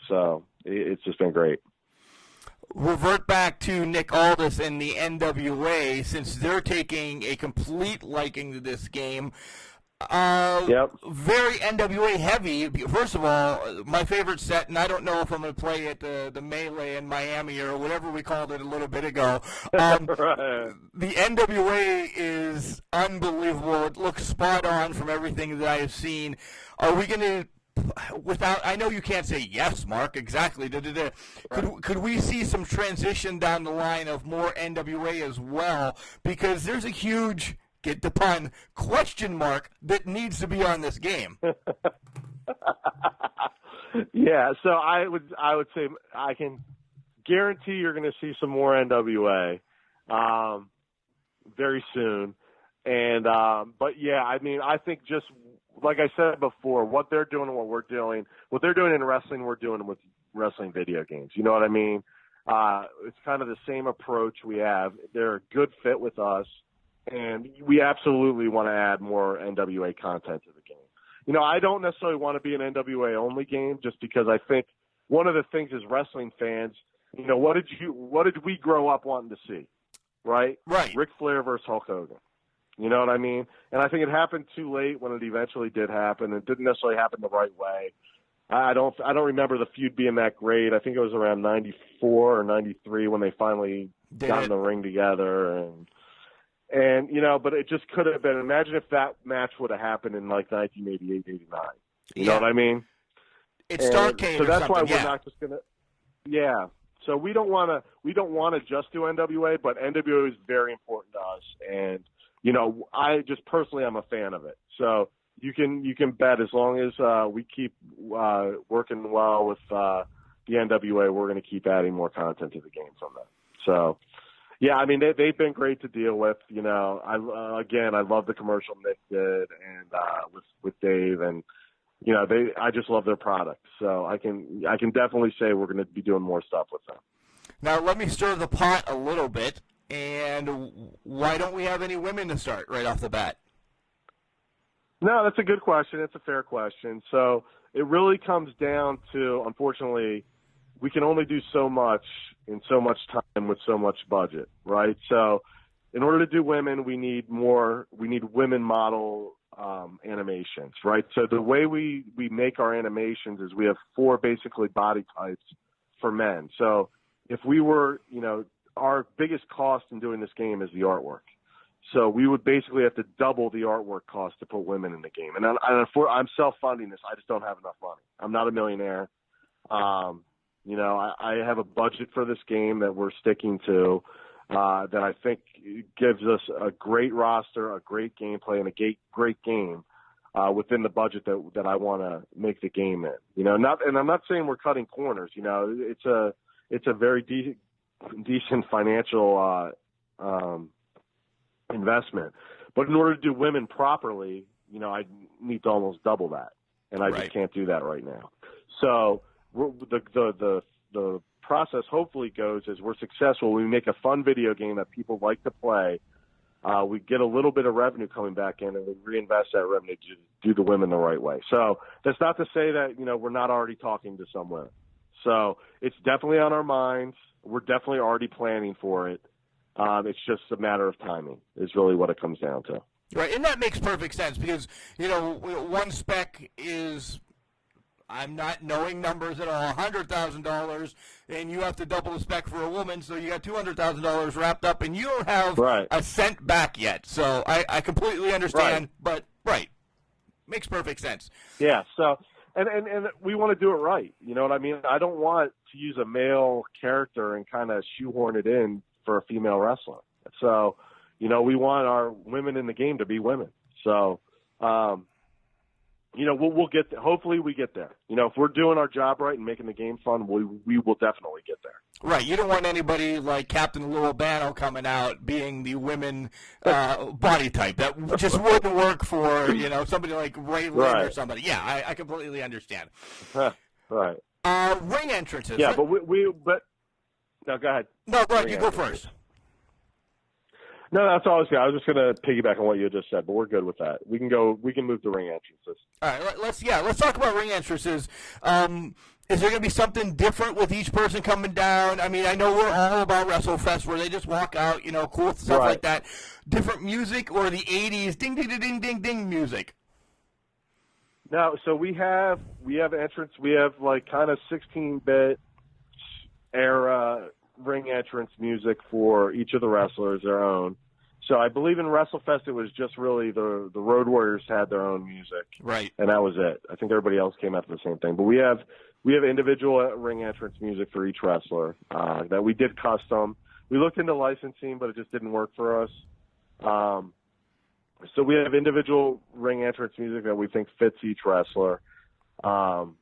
So it's just been great. Revert back to Nick Aldis and the NWA, since they're taking a complete liking to this game. Yep. Very NWA heavy. First of all, my favorite set, and I don't know if I'm going to play at the Melee in Miami or whatever we called it a little bit ago. Right. The NWA is unbelievable. It looks spot on from everything that I have seen. Are we going to, I know you can't say yes, Mark, exactly. Could we see some transition down the line of more NWA as well? Because there's a huge, get the pun, question mark that needs to be on this game. Yeah, so I would say I can guarantee you're going to see some more NWA very soon. And but yeah, I think just like I said before, what they're doing and what we're doing in wrestling, we're doing with wrestling video games. You know what I mean? It's kind of the same approach we have. They're a good fit with us. And we absolutely want to add more NWA content to the game. I don't necessarily want to be an NWA only game, just because I think one of the things as wrestling fans, what did we grow up wanting to see, right? Right. Ric Flair versus Hulk Hogan. You know what I mean? And I think it happened too late when it eventually did happen. It didn't necessarily happen the right way. I don't remember the feud being that great. I think it was around 94 or 93 when they finally got in the ring together, and but it just could have been. Imagine if that match would have happened in like 1988, 89. You know what I mean? It's Starrcade. So that's why we're not just gonna. Yeah. So we don't want to just do NWA, but NWA is very important to us, and I just personally I'm a fan of it. So you can bet, as long as we keep working well with the NWA, we're going to keep adding more content to the game from them. So. Yeah, they've been great to deal with. I love the commercial Nick did, and with Dave, and I just love their product. So I can definitely say we're going to be doing more stuff with them. Now let me stir the pot a little bit, and why don't we have any women to start right off the bat? No, that's a good question. It's a fair question. So it really comes down to, unfortunately, we can only do so much in so much time with so much budget, right? So in order to do women, we need women model animations, right? So the way we make our animations is we have 4 basically body types for men. So if we were, our biggest cost in doing this game is the artwork. So we would basically have to double the artwork cost to put women in the game. And I'm self-funding this. I just don't have enough money. I'm not a millionaire. I have a budget for this game that we're sticking to that I think gives us a great roster, a great gameplay, and a great game within the budget that I want to make the game in. And I'm not saying we're cutting corners. It's a very decent financial investment. But in order to do women properly, I need to almost double that, and I just can't do that right now. So the process hopefully goes as we're successful. We make a fun video game that people like to play. We get a little bit of revenue coming back in, and we reinvest that revenue to do the women the right way. So that's not to say that we're not already talking to some women. So it's definitely on our minds. We're definitely already planning for it. It's just a matter of timing is really what it comes down to. Right, and that makes perfect sense because, one spec is I'm not knowing numbers that are $100,000, and you have to double the spec for a woman, so you got $200,000 wrapped up, and you don't have a cent back yet. So I completely understand, but makes perfect sense. Yeah. So and we want to do it right. You know what I mean? I don't want to use a male character and kind of shoehorn it in for a female wrestler. So, you know, we want our women in the game to be women. So, you know, we'll get there. Hopefully we get there. You know, if we're doing our job right and making the game fun, we will definitely get there. Right. You don't want anybody like Captain Lou Albano coming out being the women body type. That just wouldn't work for, you know, somebody like Ray Lynn or somebody. Yeah, I completely understand. Right. Ring entrances. Yeah, but no, go ahead. No, go ahead. You go first. No, that's all I was going to. I was just going to piggyback on what you just said, but we're good with that. We can move to ring entrances. All right, let's talk about ring entrances. Is there going to be something different with each person coming down? I mean, I know we're all about WrestleFest where they just walk out, you know, cool stuff like that. Different music or the 80s ding ding ding ding ding ding music? No, so we have entrance. We have like kind of 16-bit era ring entrance music for each of the wrestlers, their own. So I believe in WrestleFest it was just really the Road Warriors had their own music, right? And that was it. I think everybody else came out with the same thing. But we have individual ring entrance music for each wrestler that we did custom. We looked into licensing, but it just didn't work for us. So we have individual ring entrance music that we think fits each wrestler. So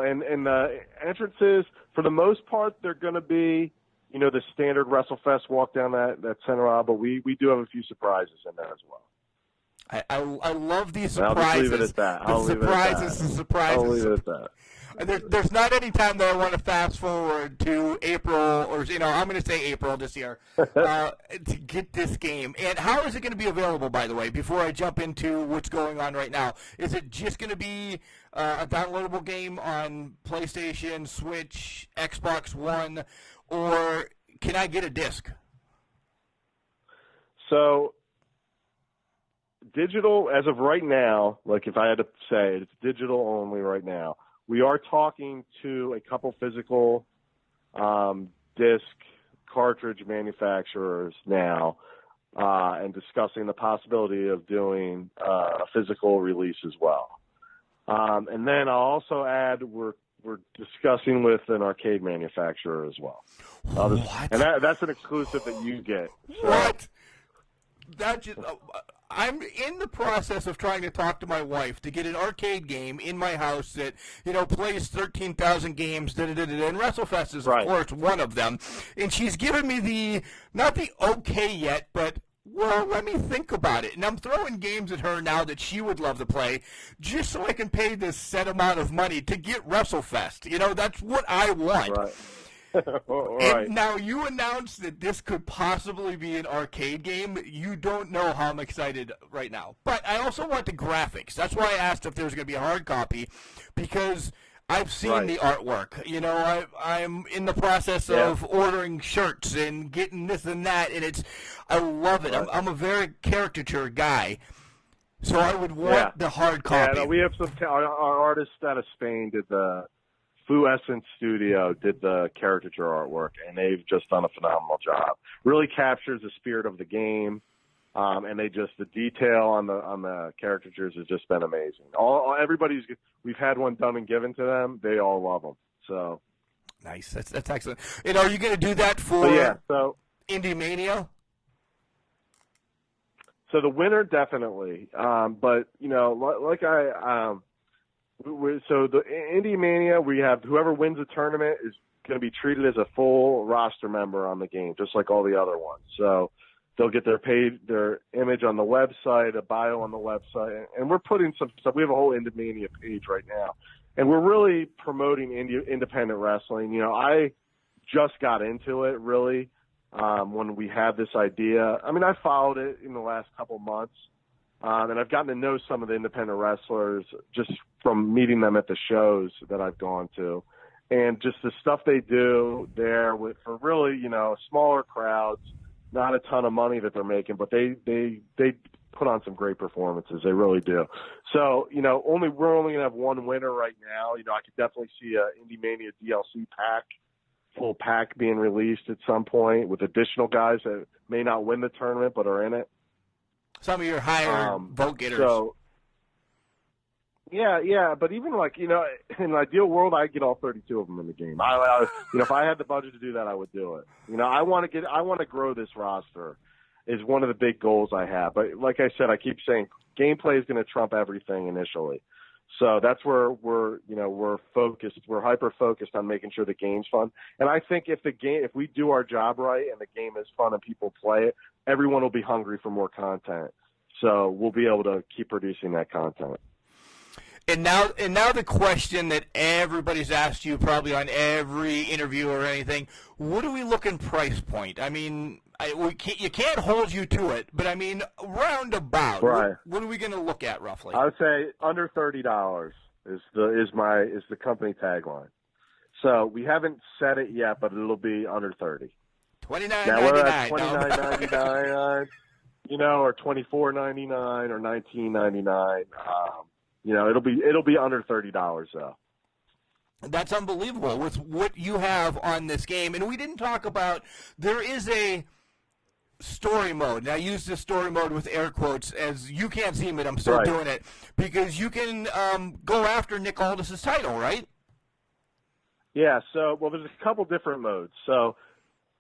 and the entrances, for the most part, they're going to be, you know, the standard WrestleFest walk down that center aisle, but we do have a few surprises in there as well. I love these surprises. I'll just leave it at that. I'll leave it at that. There's not any time that I want to fast forward to April, or, you know, I'm going to say April this year, to get this game. And how is it going to be available, by the way, before I jump into what's going on right now? Is it just going to be a downloadable game on PlayStation, Switch, Xbox One, or can I get a disc? So, digital, as of right now, like if I had to say, it's digital only right now. We are talking to a couple physical disc cartridge manufacturers now and discussing the possibility of doing a physical release as well. And then I'll also add we're discussing with an arcade manufacturer as well. What? And that's an exclusive that you get. So. What? That just... I'm in the process of trying to talk to my wife to get an arcade game in my house that, you know, plays 13,000 games, and WrestleFest is, of course, one of them. And she's given me not the okay yet, but, well, let me think about it. And I'm throwing games at her now that she would love to play just so I can pay this set amount of money to get WrestleFest. You know, that's what I want. Right. And now you announced that this could possibly be an arcade game. You don't know how I'm excited right now. But I also want the graphics. That's why I asked if there's going to be a hard copy, because I've seen the artwork. You know, I'm in the process of ordering shirts and getting this and that, and I love it. I'm a very caricature guy, so I would want the hard copy. Yeah, we have our artist out of Spain did the Fu Essence Studio did the caricature artwork, and they've just done a phenomenal job. Really captures the spirit of the game, and the detail on the caricatures has just been amazing. We've had one done and given to them. They all love them. So nice. That's excellent. And are you going to do that for IndieMania? So the winner definitely, but you know, like so the IndieMania, we have whoever wins the tournament is going to be treated as a full roster member on the game, just like all the other ones. So they'll get their image on the website, a bio on the website, and we're putting some stuff. We have a whole IndieMania page right now, and we're really promoting independent wrestling. You know, I just got into it really when we had this idea. I mean, I followed it in the last couple months. And I've gotten to know some of the independent wrestlers just from meeting them at the shows that I've gone to. And just the stuff they do there for really, you know, smaller crowds, not a ton of money that they're making, but they put on some great performances. They really do. So, we're only going to have one winner right now. I could definitely see a IndieMania DLC full pack being released at some point with additional guys that may not win the tournament but are in it. Some of your higher vote getters. So, yeah, but even in an ideal world, I'd get all 32 of them in the game. If I had the budget to do that, I would do it. I want to grow this roster is one of the big goals I have. But like I said, I keep saying gameplay is going to trump everything initially. So that's where we're focused. We're hyper focused on making sure the game's fun. And I think if we do our job right and the game is fun and people play it, everyone will be hungry for more content. So we'll be able to keep producing that content. And now the question that everybody's asked you probably on every interview or anything, what are we looking price point? I mean, you can't hold you to it, but I mean, roundabout. Right. What are we going to look at roughly? I would say under $30 is the company tagline. So we haven't said it yet, but it'll be under $30. $29.99. Now we're at $29.99, or $24.99 or $19.99. It'll be under $30 though. That's unbelievable with what you have on this game. And we didn't talk about, there is a story mode. And I use this story mode with air quotes, as you can't see me, but I'm still doing it, because you can go after Nick Aldis' title, right? Yeah, so, there's a couple different modes. So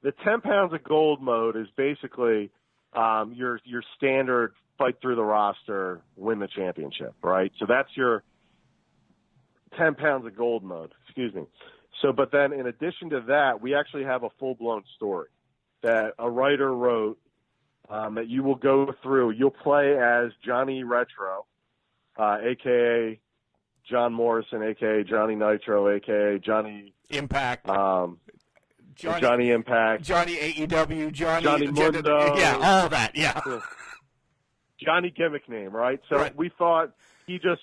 the 10 pounds of gold mode is basically your standard fight through the roster, win the championship, right? So that's your 10 pounds of gold mode, excuse me. So, but then in addition to that, we actually have a full-blown story that a writer wrote that you will go through. You'll play as Johnny Retro, a.k.a. John Morrison, a.k.a. Johnny Nitro, a.k.a. Johnny Impact. Johnny Impact. Johnny AEW. Johnny Mundo. Yeah, all that, yeah. Johnny gimmick name, right? So we thought he just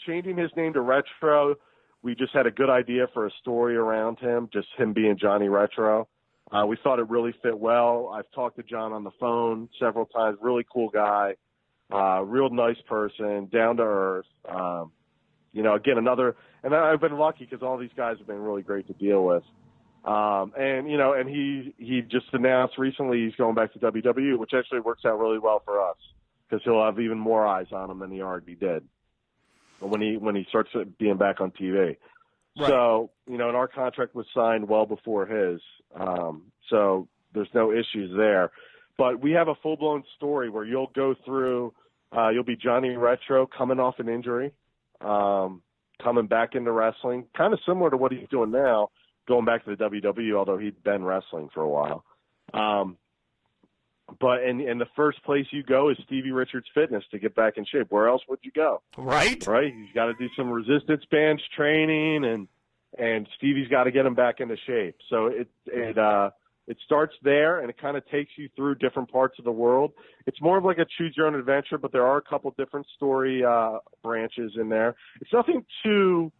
changing his name to Retro, we just had a good idea for a story around him, just him being Johnny Retro. We thought it really fit well. I've talked to John on the phone several times. Really cool guy, real nice person, down to earth. Again, and I've been lucky because all these guys have been really great to deal with. And he just announced recently he's going back to WWE, which actually works out really well for us because he'll have even more eyes on him than he already did when he starts being back on TV. Right. So, and our contract was signed well before his. So there's no issues there. But we have a full-blown story where you'll go through, you'll be Johnny Retro coming off an injury, coming back into wrestling, kind of similar to what he's doing now, going back to the WWE, although he'd been wrestling for a while. But in the first place you go is Stevie Richards Fitness to get back in shape. Where else would you go? Right. He's got to do some resistance bands training, and Stevie's got to get him back into shape. So it starts there, and it kind of takes you through different parts of the world. It's more of like a choose your own adventure, but there are a couple different story branches in there. It's nothing too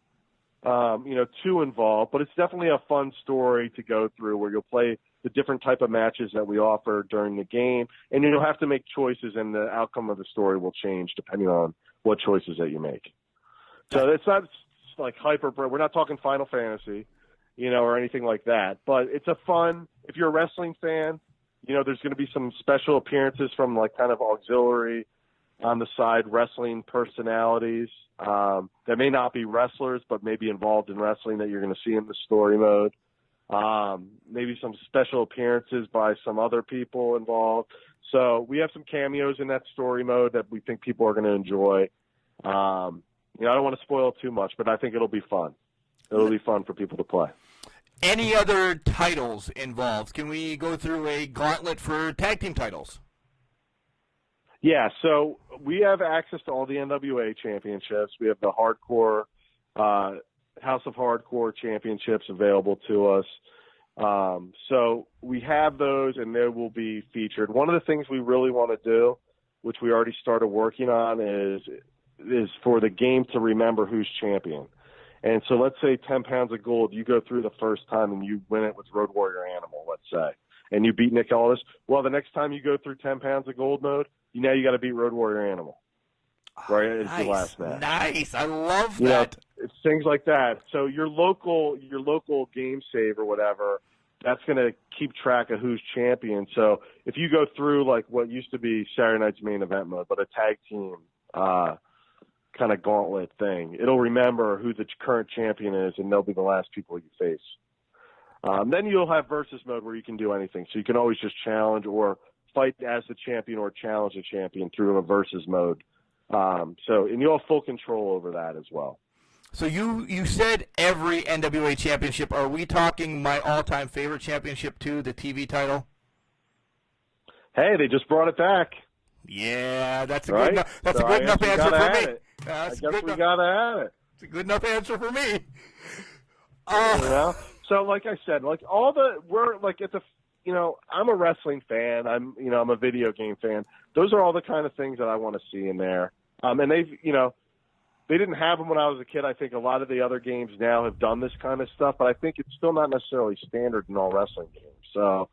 involved, but it's definitely a fun story to go through where you'll play the different type of matches that we offer during the game, and you'll have to make choices, and the outcome of the story will change depending on what choices that you make. So it's not like we're not talking Final Fantasy, or anything like that, but it's a fun, if you're a wrestling fan, there's going to be some special appearances from like kind of auxiliary on the side wrestling personalities that may not be wrestlers but may be involved in wrestling that you're going to see in the story mode. Maybe some special appearances by some other people involved. So we have some cameos in that story mode that we think people are going to enjoy. I don't want to spoil too much, but I think it'll be fun. It'll be fun for people to play. Any other titles involved? Can we go through a gauntlet for tag team titles? Yeah, so we have access to all the NWA championships. We have the Hardcore House of Hardcore championships available to us. So we have those, and they will be featured. One of the things we really want to do, which we already started working on, is for the game to remember who's champion. And so let's say 10 pounds of gold, you go through the first time and you win it with Road Warrior Animal, let's say. and you beat Nick Aldis. Well, the next time you go through 10 pounds of gold mode, now you got to beat Road Warrior Animal. Right? It's Nice. the last match. Nice. I love You know, that. it's things like that. So your local game save or whatever, that's going to keep track of who's champion. So if you go through like what used to be Saturday Night's Main Event mode, but a tag team kind of gauntlet thing, it'll remember who the current champion is, and they'll be the last people you face. Then you'll have versus mode where you can do anything. So you can always just challenge or fight as the champion or challenge the champion through a versus mode. And you'll have full control over that as well. So you said every NWA championship. Are we talking my all-time favorite championship too, the TV title? Hey, they just brought it back. Yeah, that's a right? good enough. That's so a good enough answer for me. I guess we gotta add it. It's a good enough answer for me. You know? So, like I said, I'm a wrestling fan. I'm a video game fan. Those are all the kind of things that I want to see in there. And they didn't have them when I was a kid. I think a lot of the other games now have done this kind of stuff, but I think it's still not necessarily standard in all wrestling games. So,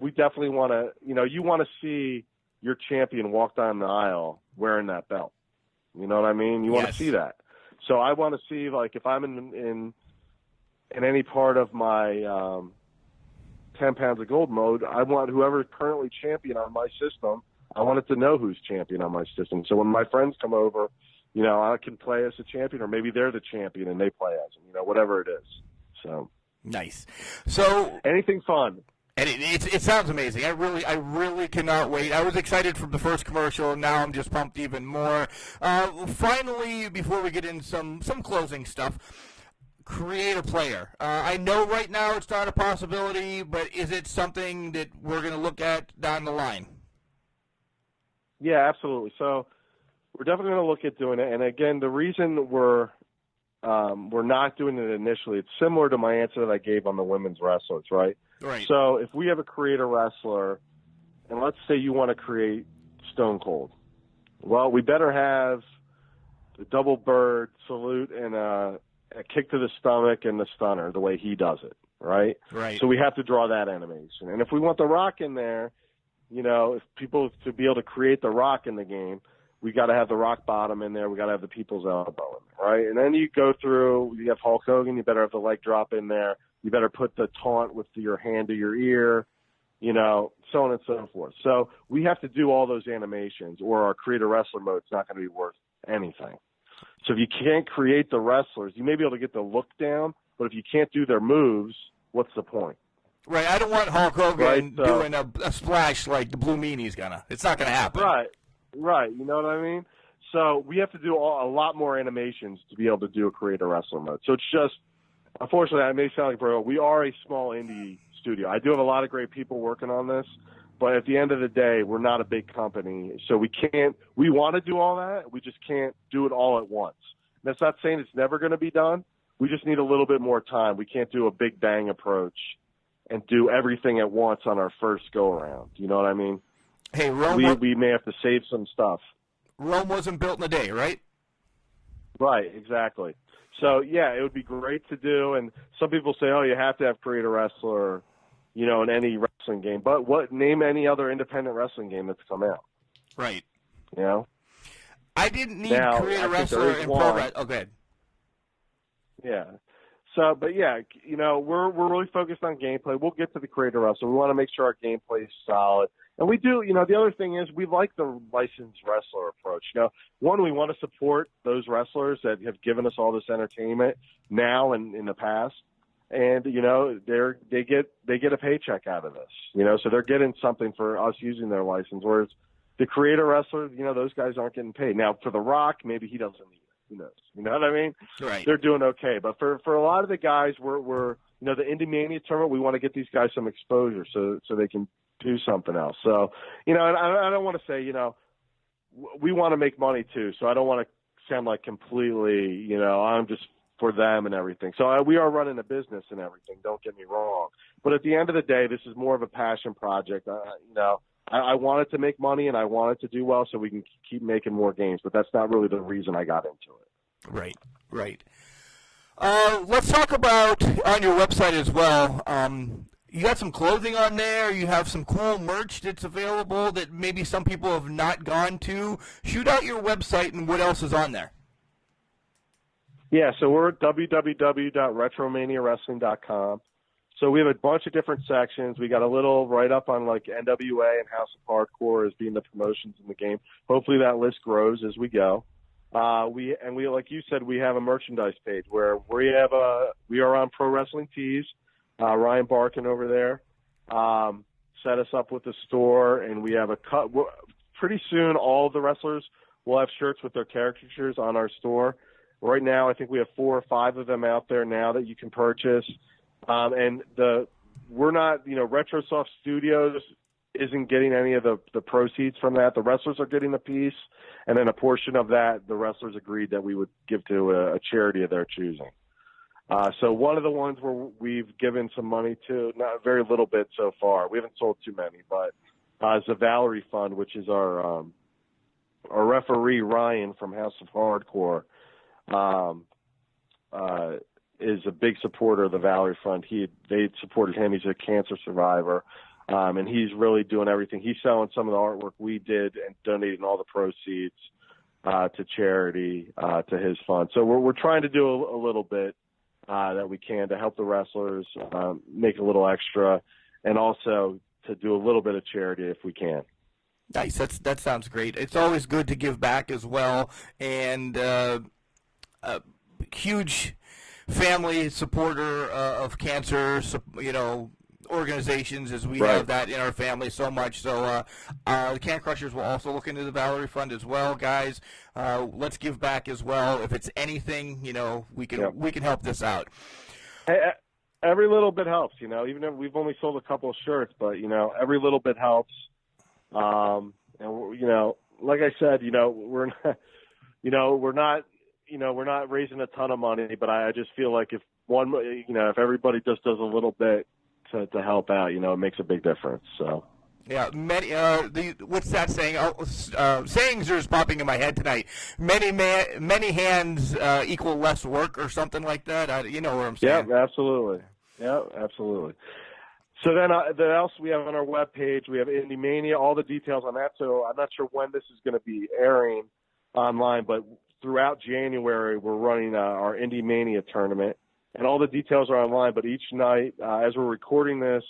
we definitely want to, you want to see your champion walk down the aisle wearing that belt. You know what I mean? You want to see that. So I want to see, like, if I'm in any part of my 10 pounds of gold mode, I want whoever's currently champion on my system, I want it to know who's champion on my system. So when my friends come over, I can play as a champion, or maybe they're the champion and they play as them, whatever it is. So nice. So anything fun. And it sounds amazing. I really cannot wait. I was excited from the first commercial. Now I'm just pumped even more. Finally, before we get into some closing stuff, create a player. I know right now it's not a possibility, but is it something that we're going to look at down the line? Yeah, absolutely. So we're definitely going to look at doing it. And again, the reason we're not doing it initially, it's similar to my answer that I gave on the women's wrestlers, right? Right. So if we have a creator wrestler, and let's say you want to create Stone Cold, well, we better have the double bird salute and a kick to the stomach and the stunner the way he does it, right? Right. So we have to draw that animation. And if we want the Rock in there, if people to be able to create the Rock in the game, we got to have the Rock Bottom in there. We got to have the People's Elbow in there, right? And then you go through, you have Hulk Hogan, you better have the leg drop in there. You better put the taunt with your hand to your ear, so on and so forth. So we have to do all those animations, or our creator wrestler mode is not going to be worth anything. So if you can't create the wrestlers, you may be able to get the look down, but if you can't do their moves, what's the point? Right. I don't want Hulk Hogan doing a splash like the Blue Meanie's gonna. It's not gonna happen. Right. You know what I mean? So we have to do a lot more animations to be able to do a creator wrestler mode. So it's just, unfortunately, I may sound like bro. We are a small indie studio. I do have a lot of great people working on this, but at the end of the day, we're not a big company, so we can't. We want to do all that, we just can't do it all at once. That's not saying it's never going to be done. We just need a little bit more time. We can't do a big bang approach and do everything at once on our first go around. You know what I mean? Hey, Rome. We may have to save some stuff. Rome wasn't built in a day, right? Right. Exactly. So, yeah, it would be great to do. And some people say, oh, you have to have creator wrestler, in any wrestling game. But name any other independent wrestling game that's come out. Right. I didn't need creator wrestler in pro wrestling. Oh, good. Yeah. So, but yeah, we're really focused on gameplay. We'll get to the creator wrestler. We want to make sure our gameplay is solid. And we do, the other thing is we like the licensed wrestler approach. One, we want to support those wrestlers that have given us all this entertainment now and in the past. And, they get a paycheck out of this, so they're getting something for us using their license. Whereas the creator wrestlers, those guys aren't getting paid. Now, for The Rock, maybe he doesn't need it. Who knows? You know what I mean? Right. They're doing okay. But for a lot of the guys, we're the IndieMania tournament, we want to get these guys some exposure so they can do something else. So, and I don't want to say, we want to make money too. So I don't want to sound like completely, I'm just for them and everything. So we are running a business and everything. Don't get me wrong. But at the end of the day, this is more of a passion project. I wanted to make money and I wanted to do well so we can keep making more games. But that's not really the reason I got into it. Right. Let's talk about on your website as well. you got some clothing on there. You have some cool merch that's available that maybe some people have not gone to. Shoot out your website and what else is on there. Yeah, so we're at www.retromaniawrestling.com. So we have a bunch of different sections. We got a little write-up on like NWA and House of Hardcore as being the promotions in the game. Hopefully that list grows as we go. We like you said, we have a merchandise page where we are on Pro Wrestling Tees. Ryan Barkin over there set us up with the store, and we have a cut. Pretty soon, all of the wrestlers will have shirts with their caricatures on our store. Right now, I think we have 4 or 5 of them out there now that you can purchase. And we're not, RetroSoft Studios isn't getting any of the proceeds from that. The wrestlers are getting a piece, and then a portion of that, the wrestlers agreed that we would give to a charity of their choosing. So one of the ones where we've given some money to, not very little bit so far. We haven't sold too many, but is the Valerie Fund, which is our referee Ryan from House of Hardcore. Is a big supporter of the Valerie Fund. They supported him. He's a cancer survivor, and he's really doing everything. He's selling some of the artwork we did and donating all the proceeds to charity to his fund. So we're trying to do a little bit that we can to help the wrestlers make a little extra, and also to do a little bit of charity if we can. Nice. That sounds great. It's always good to give back as well, and huge family supporter of cancer, organizations, as we have that in our family so much. So the Can Crushers will also look into the Valerie Fund as well, guys. Let's give back as well. If it's anything, we can help this out. Hey, every little bit helps, even if we've only sold a couple of shirts, but every little bit helps. And like I said, we're not raising a ton of money, but I just feel like if everybody just does a little bit to help out, it makes a big difference. So. Yeah, what's that saying? Sayings are just popping in my head tonight. Many hands equal less work, or something like that. You know what I'm saying? Yeah, absolutely. Yeah, absolutely. So then, else we have on our webpage, we have IndieMania, all the details on that. So I'm not sure when this is going to be airing online, but throughout January, we're running our IndieMania tournament, and all the details are online. But each night, as we're recording this,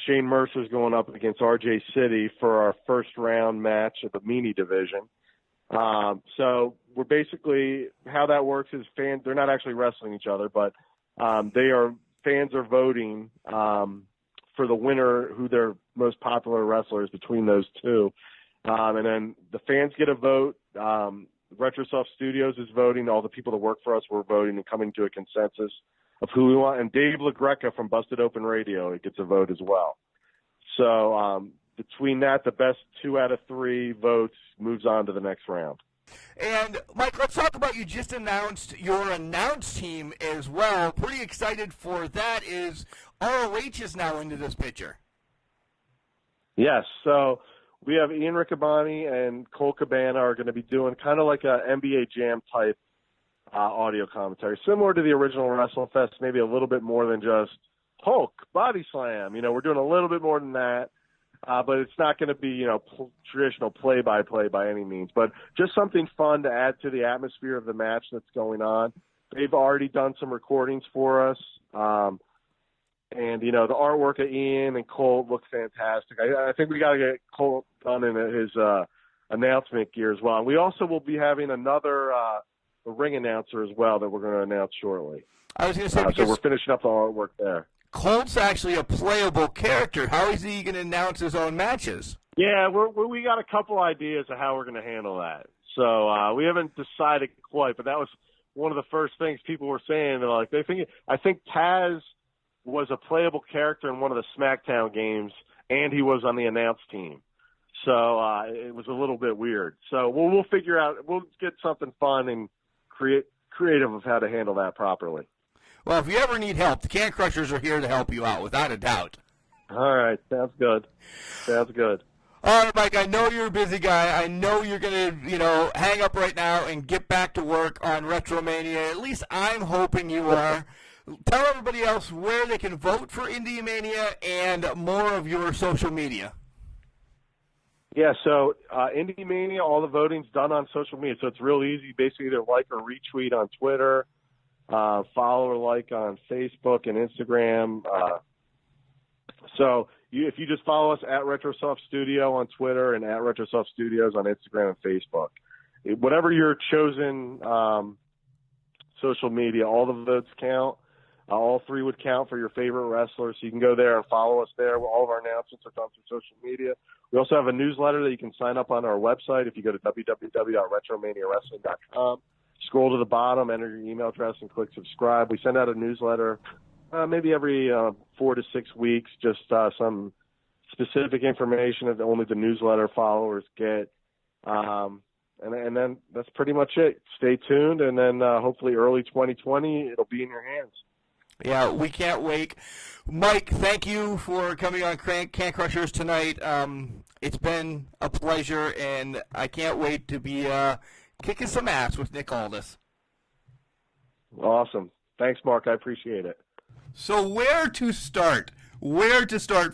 Shane Mercer's going up against RJ City for our first round match of the Meanie division. So we're basically, how that works is they're not actually wrestling each other, but fans are voting for the winner, who their most popular wrestler is between those two. And then the fans get a vote. RetroSoft Studios is voting. All the people that work for us were voting and coming to a consensus of who we want. And Dave LaGreca from Busted Open Radio gets a vote as well. So between that, the best 2 out of 3 votes moves on to the next round. And, Mike, let's talk about, you just announced your announce team as well. Pretty excited for that. Is ROH is now into this picture? Yes. So we have Ian Riccaboni and Cole Cabana are going to be doing kind of like a NBA Jam type audio commentary, similar to the original WrestleFest, maybe a little bit more than just Hulk, Body Slam. We're doing a little bit more than that. But it's not going to be, traditional play-by-play by any means, but just something fun to add to the atmosphere of the match that's going on. They've already done some recordings for us. And, the artwork of Ian and Cole look fantastic. I think we got to get Cole done in his announcement gear as well. And we also will be having another ring announcer as well that we're going to announce shortly. I was going to say, so we're finishing up the artwork there. Cole's actually a playable character. How is he going to announce his own matches? Yeah, we got a couple ideas of how we're going to handle that. So we haven't decided quite, but that was one of the first things people were saying. They're like, I think Taz was a playable character in one of the SmackDown games, and he was on the announce team. So it was a little bit weird. So we'll figure out. We'll get something fun and creative of how to handle that properly. Well, if you ever need help, the Can Crushers are here to help you out, without a doubt. All right. Sounds good. All right, Mike, I know you're a busy guy. I know you're going to, hang up right now and get back to work on RetroMania. At least I'm hoping you are. tell everybody else where they can vote for IndieMania and more of your social media. Yeah, so IndieMania, all the voting's done on social media, so it's real easy. Basically, either like or retweet on Twitter, follow or like on Facebook and Instagram. If you just follow us at RetroSoft Studio on Twitter and at RetroSoft Studios on Instagram and Facebook, whatever your chosen social media, all the votes count. All three would count for your favorite wrestler, so you can go there and follow us there. All of our announcements are done through social media. We also have a newsletter that you can sign up on our website. If you go to www.retromaniawrestling.com, scroll to the bottom, enter your email address, and click subscribe. We send out a newsletter maybe every 4 to 6 weeks, just some specific information that only the newsletter followers get. And then that's pretty much it. Stay tuned, and then hopefully early 2020, it'll be in your hands. Yeah, we can't wait. Mike, thank you for coming on Can Crushers tonight. It's been a pleasure, and I can't wait to be kicking some ass with Nick Aldis. Awesome. Thanks, Mark. I appreciate it. So where to start?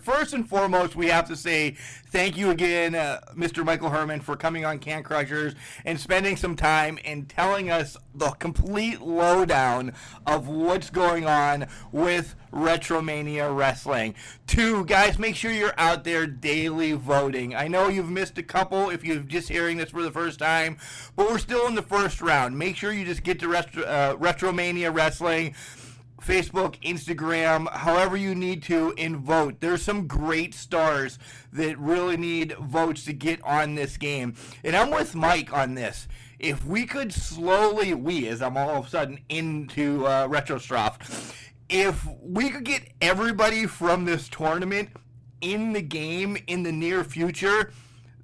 First and foremost, we have to say thank you again, Mr. Michael Hermann, for coming on Can Crushers and spending some time and telling us the complete lowdown of what's going on with RetroMania Wrestling. 2, guys, make sure you're out there daily voting. I know you've missed a couple if you're just hearing this for the first time, but we're still in the first round. Make sure you just get to RetroMania Wrestling, Facebook, Instagram, however you need to, and vote. There's some great stars that really need votes to get on this game. And I'm with Mike on this. If we could slowly, as I'm all of a sudden into RetroStroft, if we could get everybody from this tournament in the game in the near future,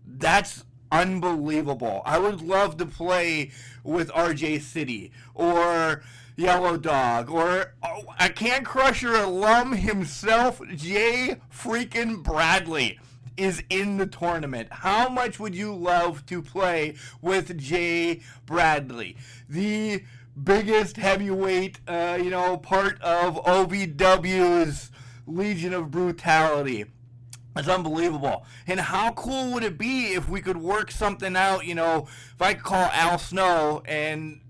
that's unbelievable. I would love to play with RJ City or Yellow Dog, or a Can Crusher alum himself, Jay freaking Bradley, is in the tournament. How much would you love to play with Jay Bradley, the biggest heavyweight, part of OVW's Legion of Brutality? It's unbelievable. And how cool would it be if we could work something out, if I could call Al Snow and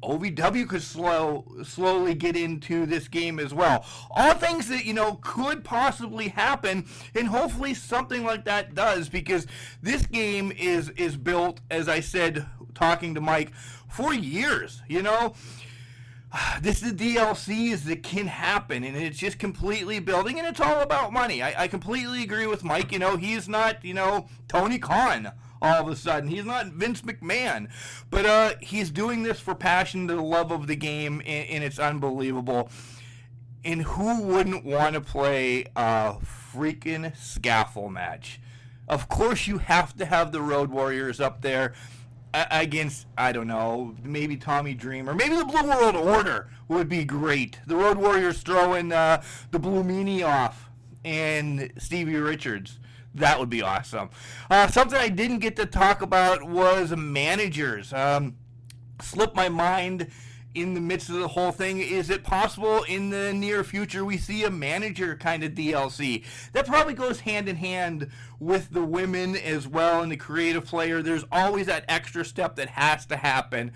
OVW could slowly get into this game as well. All things that, could possibly happen, and hopefully something like that does, because this game is built, as I said, talking to Mike, for years, This is the DLCs that can happen, and it's just completely building, and it's all about money. I completely agree with Mike. He's not, Tony Khan all of a sudden. He's not Vince McMahon. But he's doing this for passion, the love of the game, and it's unbelievable. And who wouldn't want to play a freaking scaffold match? Of course you have to have the Road Warriors up there against, I don't know, maybe Tommy Dreamer. Maybe the Blue World Order would be great. The Road Warriors throwing the Blue Meanie off and Stevie Richards. That would be awesome. Something I didn't get to talk about was managers. Slipped my mind in the midst of the whole thing. Is it possible in the near future we see a manager kind of DLC? That probably goes hand in hand with the women as well and the creative player. There's always that extra step that has to happen.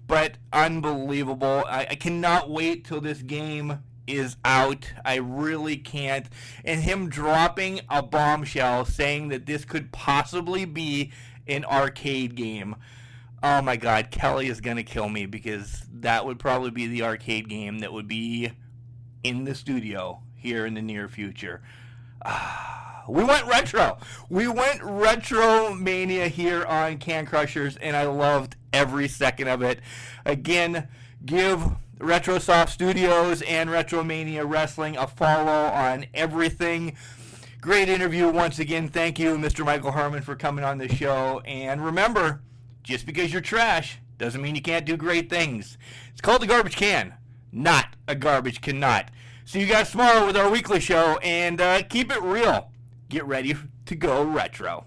But unbelievable. I cannot wait till this game is out. I really can't. And him dropping a bombshell saying that this could possibly be an arcade game. Oh my God, Kelly is going to kill me, because that would probably be the arcade game that would be in the studio here in the near future. We went retro. We went RetroMania here on Can Crushers, and I loved every second of it. Again, give RetroSoft Studios and RetroMania Wrestling a follow on everything. Great interview once again. Thank you, Mr. Michael Hermann, for coming on the show. And remember, just because you're trash doesn't mean you can't do great things. It's called the Garbage Can, not a Garbage Cannot. See you guys tomorrow with our weekly show, and keep it real. Get ready to go retro.